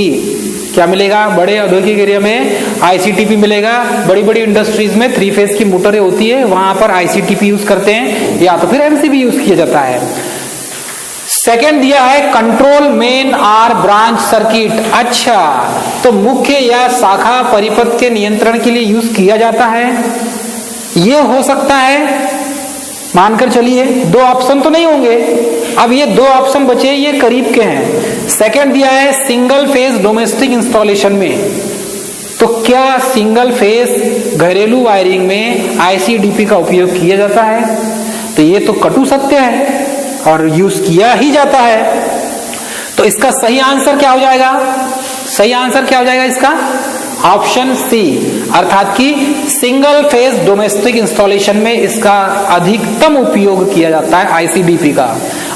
A: क्या मिलेगा? बड़े औद्योगिक एरिया में ICTP मिलेगा। बड़ी बड़ी इंडस्ट्रीज में 3 फेस की मोटरें होती है, वहां पर ICTP यूज करते हैं या तो फिर MCB यूज किया जाता है। सेकेंड दिया है कंट्रोल मेन और ब्रांच सर्किट। अच्छा, तो मुख्य या शाखा परिपथ के नियंत्रण के लिए यूज किया जाता है, ये हो सकता है, मानकर चलिए 2 ऑप्शन तो नहीं होंगे। अब ये 2 ऑप्शन बचे, ये करीब के हैं। सेकंड दिया है सिंगल फेज डोमेस्टिक इंस्टॉलेशन में, तो क्या सिंगल फेस घरेलू वायरिंग में आईसीडीपी का उपयोग किया जाता है? तो ये तो कटु सत्य है और यूज किया ही जाता है। तो इसका सही आंसर क्या हो जाएगा? सही आंसर क्या हो जाएगा इसका? ऑप्शन सी, अर्थात कि सिंगल फेज डोमेस्टिक इंस्टॉलेशन में इसका अधिकतम उपयोग किया जाता है आईसीडीपी का।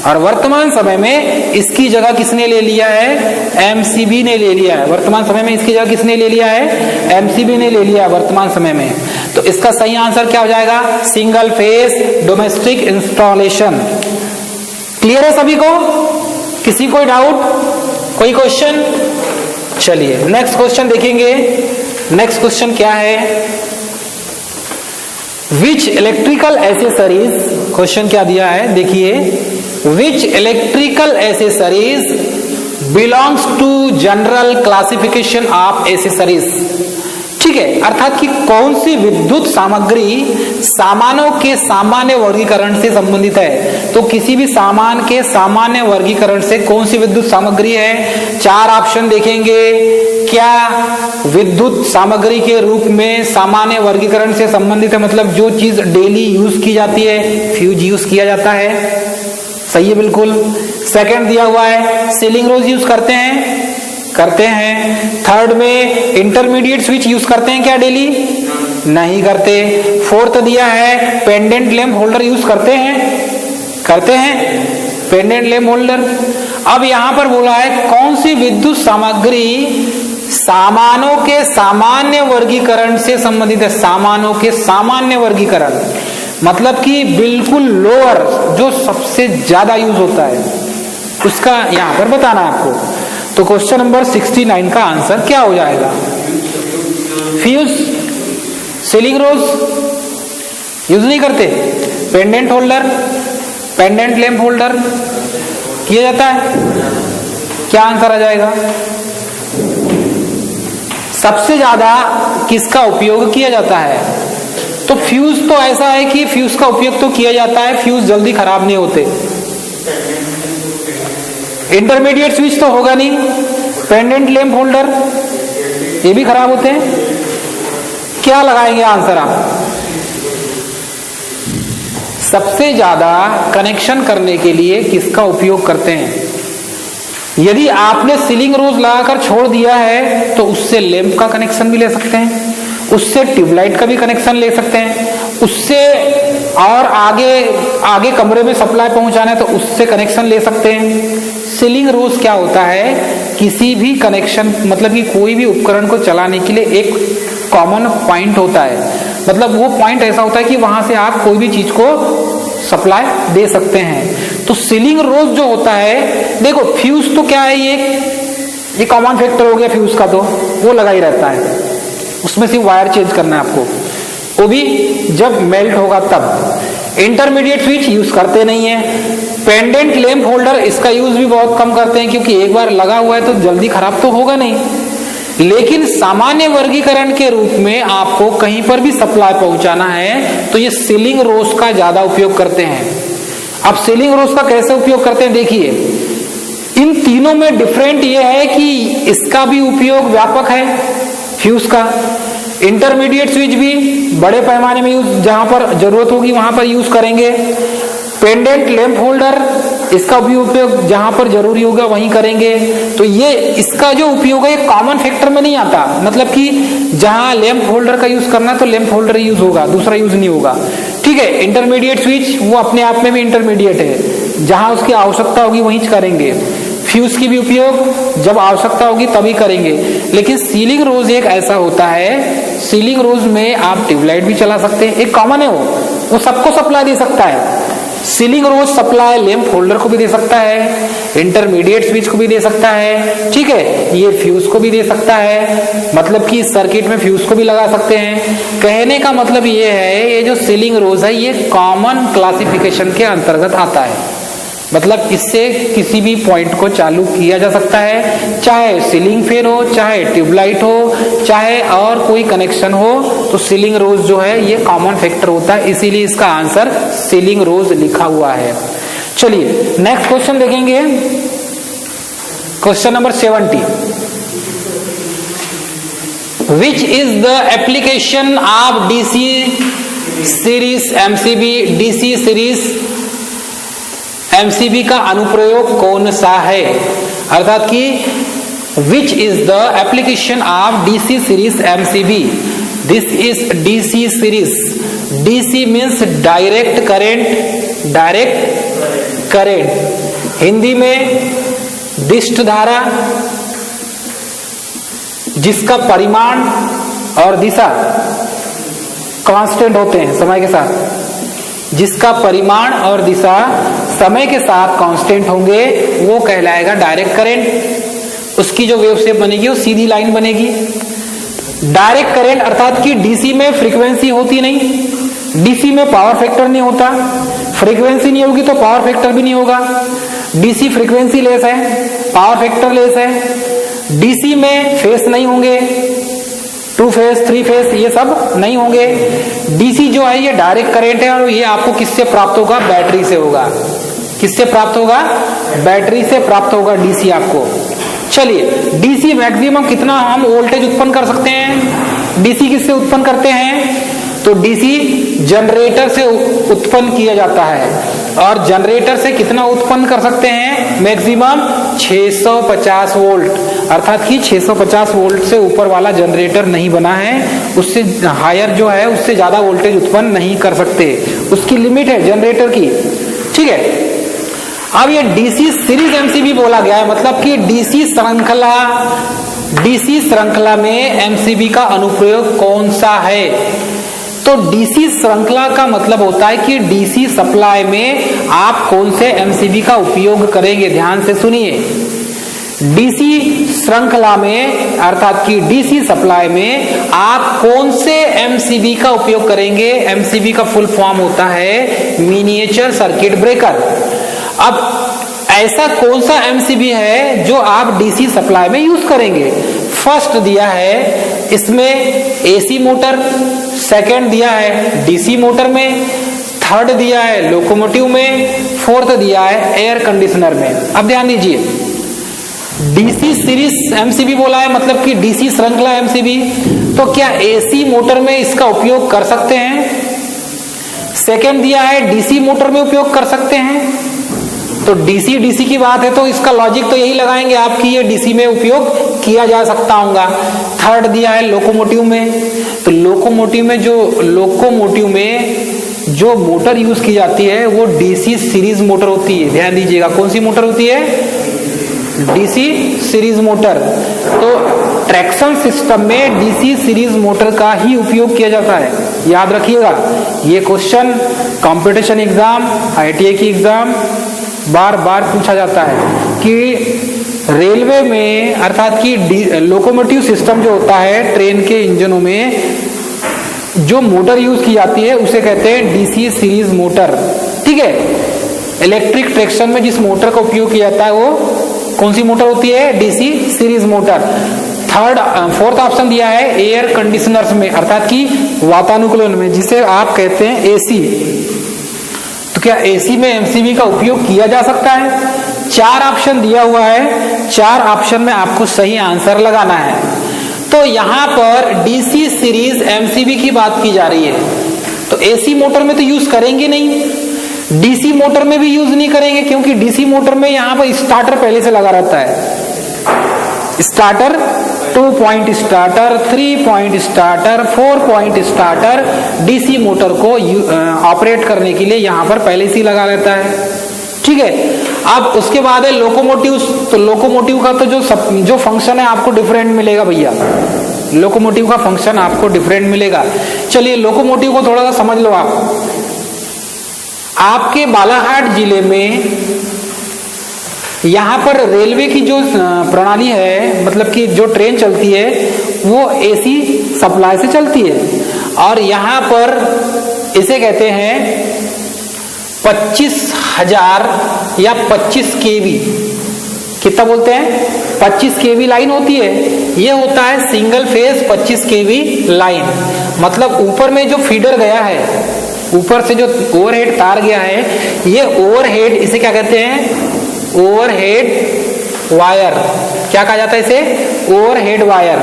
A: और वर्तमान समय में इसकी जगह किसने ले लिया है? एमसीबी ने ले लिया है। वर्तमान समय में इसकी जगह किसने ले लिया है? एमसीबी ने ले लिया है वर्तमान समय में। तो इसका सही आंसर क्या हो जाएगा? Single phase domestic installation. Clear है सभी को? किसी कोई डाउट, कोई क्वेश्चन? चलिए नेक्स्ट क्वेश्चन देखेंगे। नेक्स्ट क्वेश्चन क्या है? विच इलेक्ट्रिकल एसेसरीज, क्वेश्चन क्या दिया है देखिए, which electrical accessories belongs to general classification of accessories. ठीक है, अर्थात कि कौन सी विद्युत सामग्री सामानों के सामान्य वर्गीकरण से संबंधित है। तो किसी भी सामान के सामान्य वर्गीकरण से कौन सी विद्युत सामग्री है? चार ऑप्शन देखेंगे। क्या विद्युत सामग्री के रूप में सामान्य वर्गीकरण से संबंधित है, मतलब जो चीज डेली यूज की जाती है, फ्यूज यूज किया जाता है, सही है बिल्कुल। सेकंड दिया हुआ है सीलिंग रोज यूज करते हैं। थर्ड में इंटरमीडिएट स्विच यूज करते हैं क्या डेली? नहीं करते। फोर्थ दिया है पेंडेंट लैंप होल्डर यूज करते हैं पेंडेंट लैंप होल्डर। अब यहां पर बोला है कौन सी विद्युत सामग्री सामानों के सामान्य वर्गीकरण से संबंधित है। सामानों के सामान्य वर्गीकरण मतलब कि बिल्कुल लोअर, जो सबसे ज्यादा यूज होता है, उसका यहां पर बताना है आपको। तो क्वेश्चन नंबर 69 का आंसर क्या हो जाएगा? फ्यूज, सीलिंग रोज यूज नहीं करते, pendant holder, pendant lamp holder किया जाता है। क्या आंसर आ जाएगा? सबसे ज्यादा किसका उपयोग किया जाता है? तो फ्यूज तो ऐसा है कि फ्यूज का उपयोग तो किया जाता है, फ्यूज जल्दी खराब नहीं होते। इंटरमीडिएट स्विच तो होगा नहीं, पेंडेंट लैंप होल्डर ये भी खराब होते हैं। क्या लगाएंगे आंसर आप? सबसे ज्यादा कनेक्शन करने के लिए किसका उपयोग करते हैं? यदि आपने सीलिंग रोज लगाकर छोड़ दिया है तो उससे लैंप का कनेक्शन भी ले सकते हैं, उससे ट्यूबलाइट का भी कनेक्शन ले सकते हैं, उससे और आगे कमरे में सप्लाई पहुंचाना है तो उससे कनेक्शन ले सकते हैं। सीलिंग रोज क्या होता है? किसी भी कनेक्शन, मतलब कि कोई भी उपकरण को चलाने के लिए एक कॉमन पॉइंट होता है। मतलब वो पॉइंट ऐसा होता है कि वहां से आप कोई भी चीज को सप्लाई दे सकते हैं। तो सीलिंग रोज जो होता है, देखो फ्यूज तो क्या है, ये कॉमन फैक्टर हो गया फ्यूज का, तो वो लगा ही रहता है, उसमें सिर्फ वायर चेंज करना है आपको, वो भी जब मेल्ट होगा तब। इंटरमीडिएट स्विच यूज करते नहीं है। पेंडेंट लैंप होल्डर इसका यूज भी बहुत कम करते हैं, क्योंकि एक बार लगा हुआ है तो जल्दी खराब तो होगा नहीं। लेकिन सामान्य वर्गीकरण के रूप में आपको कहीं पर भी सप्लाई पहुंचाना है तो ये सीलिंग रोज का ज्यादा उपयोग करते हैं। अब सीलिंग रोज का कैसे उपयोग करते हैं देखिए, इन तीनों में डिफरेंट ये है कि इसका भी उपयोग व्यापक है, फ्यूज का। इंटरमीडिएट स्विच भी बड़े पैमाने में यूज, जहां पर जरूरत होगी वहां पर यूज करेंगे। पेंडेंट लैंप होल्डर इसका भी उपयोग जहां पर जरूरी होगा वहीं करेंगे। तो ये इसका जो उपयोग है ये कॉमन फैक्टर में नहीं आता, मतलब कि जहां लैंप होल्डर का यूज करना है तो लैंप होल्डर यूज होगा, दूसरा यूज नहीं होगा। ठीक है, इंटरमीडिएट स्विच वो अपने आप में भी इंटरमीडिएट है, जहां उसकी आवश्यकता होगी वहीं करेंगे। फ्यूज की भी उपयोग जब आवश्यकता होगी तभी करेंगे। लेकिन सीलिंग रोज एक ऐसा होता है, सीलिंग रोज में आप ट्यूबलाइट भी चला सकते हैं, एक कॉमन है, वो सबको सप्लाई दे सकता है। सीलिंग रोज सप्लाई लैंप होल्डर को भी दे सकता है, इंटरमीडिएट स्विच को भी दे सकता है, ठीक है, ये फ्यूज को भी दे सकता है, मतलब कि सर्किट में फ्यूज को भी लगा सकते हैं। कहने का मतलब ये है, ये जो सीलिंग रोज है ये कॉमन क्लासिफिकेशन के अंतर्गत आता है। मतलब इससे किसी भी पॉइंट को चालू किया जा सकता है, चाहे सीलिंग फैन हो, चाहे ट्यूबलाइट हो, चाहे और कोई कनेक्शन हो, तो सीलिंग रोज जो है ये कॉमन फैक्टर होता है, इसीलिए इसका आंसर सीलिंग रोज लिखा हुआ है। चलिए नेक्स्ट क्वेश्चन देखेंगे, question number 70। Which is the application of DC series MCB? DC series MCB का अनुप्रयोग कौन सा है? अर्थात कि which is the application of DC series MCB? This is DC series. DC means direct current, direct current. Hindi में दिष्ट धारा, जिसका परिमाण और दिशा कांस्टेंट होते हैं समय के साथ, जिसका परिमाण और दिशा समय के साथ कांस्टेंट होंगे वो कहलाएगा डायरेक्ट करंट। उसकी जो वेव शेप बनेगी वो सीधी लाइन बनेगी। डायरेक्ट करंट अर्थात कि डीसी में फ्रीक्वेंसी होती नहीं, डीसी में पावर फैक्टर नहीं होता, फ्रीक्वेंसी नहीं होगी तो पावर फैक्टर भी नहीं होगा। डीसी फ्रीक्वेंसी लेस है, पावर फैक्टर लेस है। डीसी में फेस नहीं होंगे, 2 फेस 3 फेस ये सब नहीं होंगे। डीसी जो है ये डायरेक्ट करंट है और ये आपको किससे प्राप्त होगा? बैटरी से होगा। किससे प्राप्त होगा? बैटरी से प्राप्त होगा डीसी आपको। चलिए, डीसी मैक्सिमम कितना हम वोल्टेज उत्पन्न कर सकते हैं? डीसी किससे उत्पन्न करते हैं? तो डीसी जनरेटर से उत्पन्न किया जाता है। और जनरेटर से कितना उत्पन्न कर सकते हैं? Maximum 650 volt. अर्थात कि 650 वोल्ट से ऊपर वाला जनरेटर नहीं बना है, उससे हायर जो है उससे ज्यादा वोल्टेज उत्पन्न नहीं कर सकते। उसकी लिमिट है जनरेटर की। ठीक है, अब ये डीसी सीरीज एमसीबी बोला गया है, मतलब कि डीसी श्रृंखला में एमसीबी का अनुप्रयोग कौन सा है? तो डीसी श्रृंखला का मतलब होता है कि डीसी सप्लाई में आप कौन से एमसीबी का उपयोग करेंगे। ध्यान से सुनिए, डीसी श्रृंखला में अर्थात कि डीसी सप्लाई में आप कौन से एमसीबी का उपयोग करेंगे? एमसीबी का फुल फॉर्म होता है मिनिएचर सर्किट ब्रेकर। अब ऐसा कौन सा एमसीबी है जो आप डीसी सप्लाई में यूज करेंगे? फर्स्ट दिया है इसमें एसी मोटर, सेकंड दिया है डीसी मोटर में, थर्ड दिया है लोकोमोटिव में, फोर्थ दिया है एयर कंडीशनर में। अब ध्यान दीजिए, डीसी सीरीज एमसीबी बोला है मतलब कि डीसी श्रृंखला एमसीबी, तो क्या एसी मोटर में इसका उपयोग कर सकते हैं? सेकंड दिया है डीसी मोटर में उपयोग कर सकते हैं। तो डीसी की बात है तो इसका लॉजिक तो यही लगाएंगे आप कि ये डीसी में उपयोग किया जा सकता होगा। थर्ड दिया है लोकोमोटिव में, तो लोकोमोटिव में जो मोटर यूज की जाती है वो डीसी सीरीज मोटर होती है। ध्यान दीजिएगा, कौन सी मोटर होती है? DC series motor. तो ट्रैक्शन सिस्टम में डीसी सीरीज मोटर का ही उपयोग किया जाता है। याद रखिएगा, ये क्वेश्चन कंपटीशन एग्जाम, आईटीआई की एग्जाम बार बार पूछा जाता है कि रेलवे में अर्थात कि लोकोमोटिव सिस्टम जो होता है ट्रेन के इंजनों में जो मोटर यूज की जाती है उसे कहते हैं डीसी सीरीज मोटर। ठीक है, इलेक्ट्रिक ट्रैक्शन में जिस मोटर का उपयोग किया जाता है वो कौन सी मोटर होती है? DC series motor. Fourth option दिया है एयर कंडीशनर्स में अर्थात कि वातानुकूलन में, जिसे आप कहते हैं एसी। तो क्या एसी में एमसीबी का उपयोग किया जा सकता है? 4 ऑप्शन दिया हुआ है, 4 ऑप्शन में आपको सही आंसर लगाना है। तो यहां पर डीसी सीरीज एमसीबी की बात की जा रही है, तो एसी मोटर में तो यूज करेंगे नहीं, डीसी मोटर में भी यूज नहीं करेंगे, क्योंकि डीसी मोटर में यहां पर स्टार्टर पहले से लगा रहता है। Starter 2 point starter, 3 point starter, 4 point starter DC motor को ऑपरेट करने के लिए यहां पर पहले से लगा रहता है। ठीक है, अब उसके बाद है लोकोमोटिव। तो लोकोमोटिव का तो जो फंक्शन है आपको डिफरेंट मिलेगा भैया, लोकोमोटिव का फंक्शन आपको डिफरेंट मिलेगा। चलिए लोकोमोटिव को थोड़ा सा समझ लो आप। आपके बालाघाट जिले में यहाँ पर रेलवे की जो प्रणाली है, मतलब कि जो ट्रेन चलती है वो एसी सप्लाई से चलती है, और यहाँ पर इसे कहते हैं 25,000 या 25 केवी। कितना बोलते हैं? 25 केवी लाइन होती है। ये होता है सिंगल फेज 25 केवी लाइन। मतलब ऊपर में जो फीडर गया है, ऊपर से जो ओवरहेड तार गया है, ये ओवरहेड, इसे क्या कहते हैं? Overhead wire. क्या कहा जाता है इसे? Overhead wire.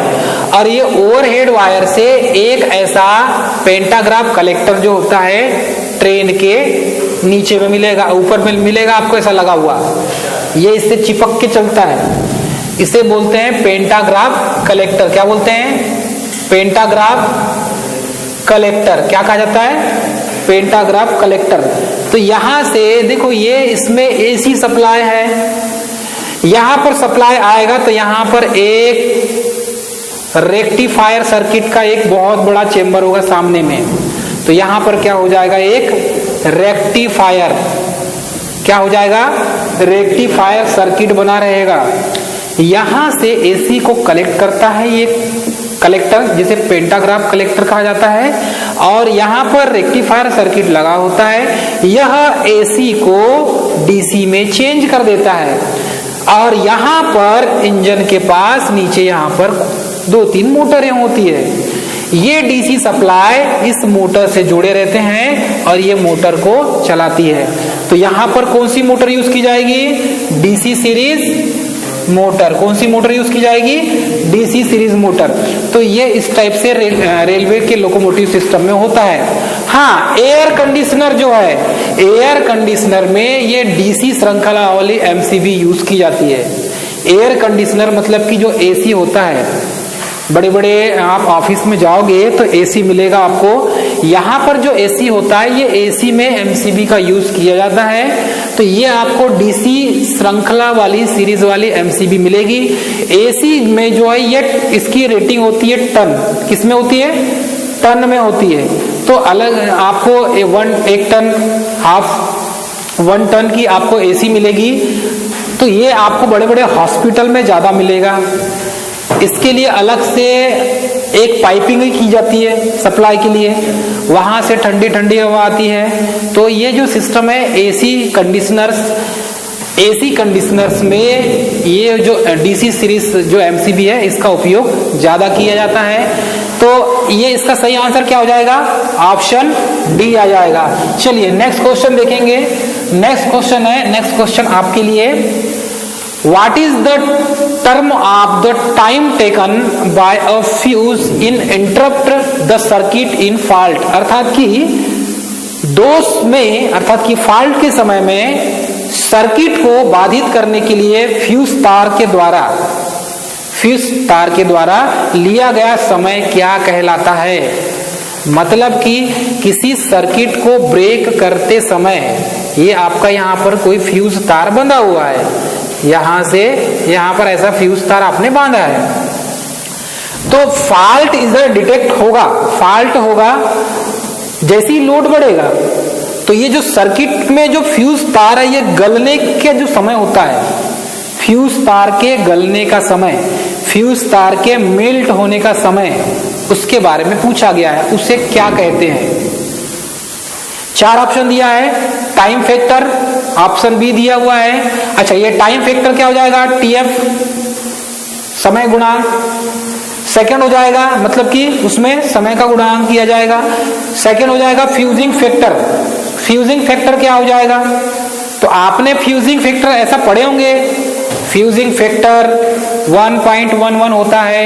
A: और ये ओवरहेड वायर से एक ऐसा पेंटाग्राफ कलेक्टर जो होता है ट्रेन के नीचे में मिलेगा, ऊपर में मिलेगा आपको ऐसा लगा हुआ, ये इससे चिपक के चलता है, इसे बोलते हैं पेंटाग्राफ कलेक्टर। क्या बोलते हैं? Pantograph collector. क्या कहा जाता है? Pantograph collector. तो यहां से देखो, ये इसमें एसी सप्लाई है, यहां पर सप्लाई आएगा तो यहां पर एक रेक्टिफायर सर्किट का एक बहुत बड़ा चेंबर होगा सामने में, तो यहां पर क्या हो जाएगा? एक रेक्टिफायर, क्या हो जाएगा? रेक्टिफायर सर्किट बना रहेगा। यहां से एसी को कलेक्ट करता है ये कलेक्टर, जिसे पेंटाग्राफ कलेक्टर कहा जाता है, और यहां पर रेक्टिफायर सर्किट लगा होता है। यह एसी को डीसी में चेंज कर देता है, और यहां पर इंजन के पास नीचे यहां पर 2-3 मोटरें होती है। ये डीसी सप्लाई इस मोटर से जुड़े रहते हैं और ये मोटर को चलाती है। तो यहां पर कौन सी मोटर यूज की जाएगी? DC series motor. कौन सी मोटर यूज की जाएगी? DC series motor. तो ये इस टाइप से रेलवे के लोकोमोटिव सिस्टम में होता है। हाँ, एयर कंडीशनर जो है, एयर कंडीशनर में ये डीसी श्रृंखला वाली एमसीबी यूज की जाती है। एयर कंडीशनर मतलब कि जो एसी होता है, बड़े बड़े आप ऑफिस में जाओगे तो एसी मिलेगा आपको। यहाँ पर जो एसी होता है, ये एसी में एमसीबी का यूज किया जाता है। तो ये आपको डीसी श्रृंखला वाली सीरीज वाली एमसीबी मिलेगी। एसी में जो है ये इसकी रेटिंग होती है टन। किस में होती है? टन में होती है। तो अलग आपको 1 टन, हाफ 1 टन की आपको एसी मिलेगी। तो ये आपको बड़े बड़े हॉस्पिटल में ज्यादा मिलेगा। इसके लिए अलग से एक पाइपिंग की जाती है सप्लाई के लिए, वहां से ठंडी ठंडी हवा आती है। तो ये जो सिस्टम है एसी कंडीशनर्स में ये जो डीसी सीरीज जो एमसीबी है, इसका उपयोग ज्यादा किया जाता है। तो ये इसका सही आंसर क्या हो जाएगा? ऑप्शन डी आ जाएगा। चलिए नेक्स्ट क्वेश्चन देखेंगे। नेक्स्ट क्वेश्चन आपके लिए, What is the term of the time taken by a fuse in interrupt the circuit in fault? अर्थात कि दोष में, अर्थात कि फाल्ट के समय में सर्किट को बाधित करने के लिए फ्यूज तार के द्वारा लिया गया समय क्या कहलाता है? मतलब कि किसी सर्किट को ब्रेक करते समय ये आपका यहाँ पर कोई फ्यूज तार बंधा हुआ है, यहां से यहां पर ऐसा फ्यूज तार आपने बांधा है, तो फॉल्ट इधर डिटेक्ट होगा, फॉल्ट होगा जैसे ही लोड बढ़ेगा। तो ये जो सर्किट में जो फ्यूज तार है, ये गलने का जो समय होता है, फ्यूज तार के गलने का समय, फ्यूज तार के मेल्ट होने का समय, उसके बारे में पूछा गया है। उसे क्या कहते हैं? 4 ऑप्शन दिया है। टाइम फैक्टर ऑप्शन बी दिया हुआ है। अच्छा, ये टाइम फैक्टर क्या हो जाएगा? टीएफ, समय गुणांक। सेकंड हो जाएगा, मतलब कि उसमें समय का गुणांक किया जाएगा। सेकंड हो जाएगा फ्यूजिंग फैक्टर। फ्यूजिंग फैक्टर क्या हो जाएगा? तो आपने फ्यूजिंग फैक्टर ऐसा पढ़े होंगे, फ्यूजिंग फैक्टर 1.11 होता है,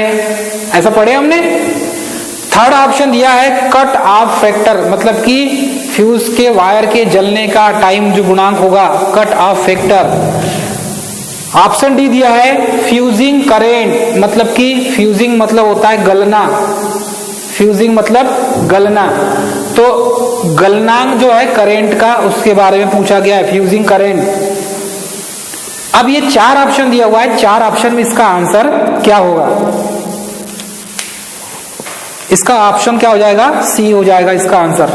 A: ऐसा पढ़े हमने। थर्ड ऑप्शन दिया है कट ऑफ फैक्टर, मतलब कि फ्यूज के वायर के जलने का टाइम जो गुणांक होगा, cut off factor. Option D दिया है फ्यूजिंग करेंट, मतलब कि फ्यूजिंग मतलब होता है गलना, फ्यूजिंग मतलब गलना। तो गलनांक जो है करेंट का, उसके बारे में पूछा गया है, फ्यूजिंग करेंट। अब ये 4 ऑप्शन दिया हुआ है, 4 ऑप्शन में इसका आंसर क्या होगा? इसका ऑप्शन क्या हो जाएगा? सी हो जाएगा इसका आंसर।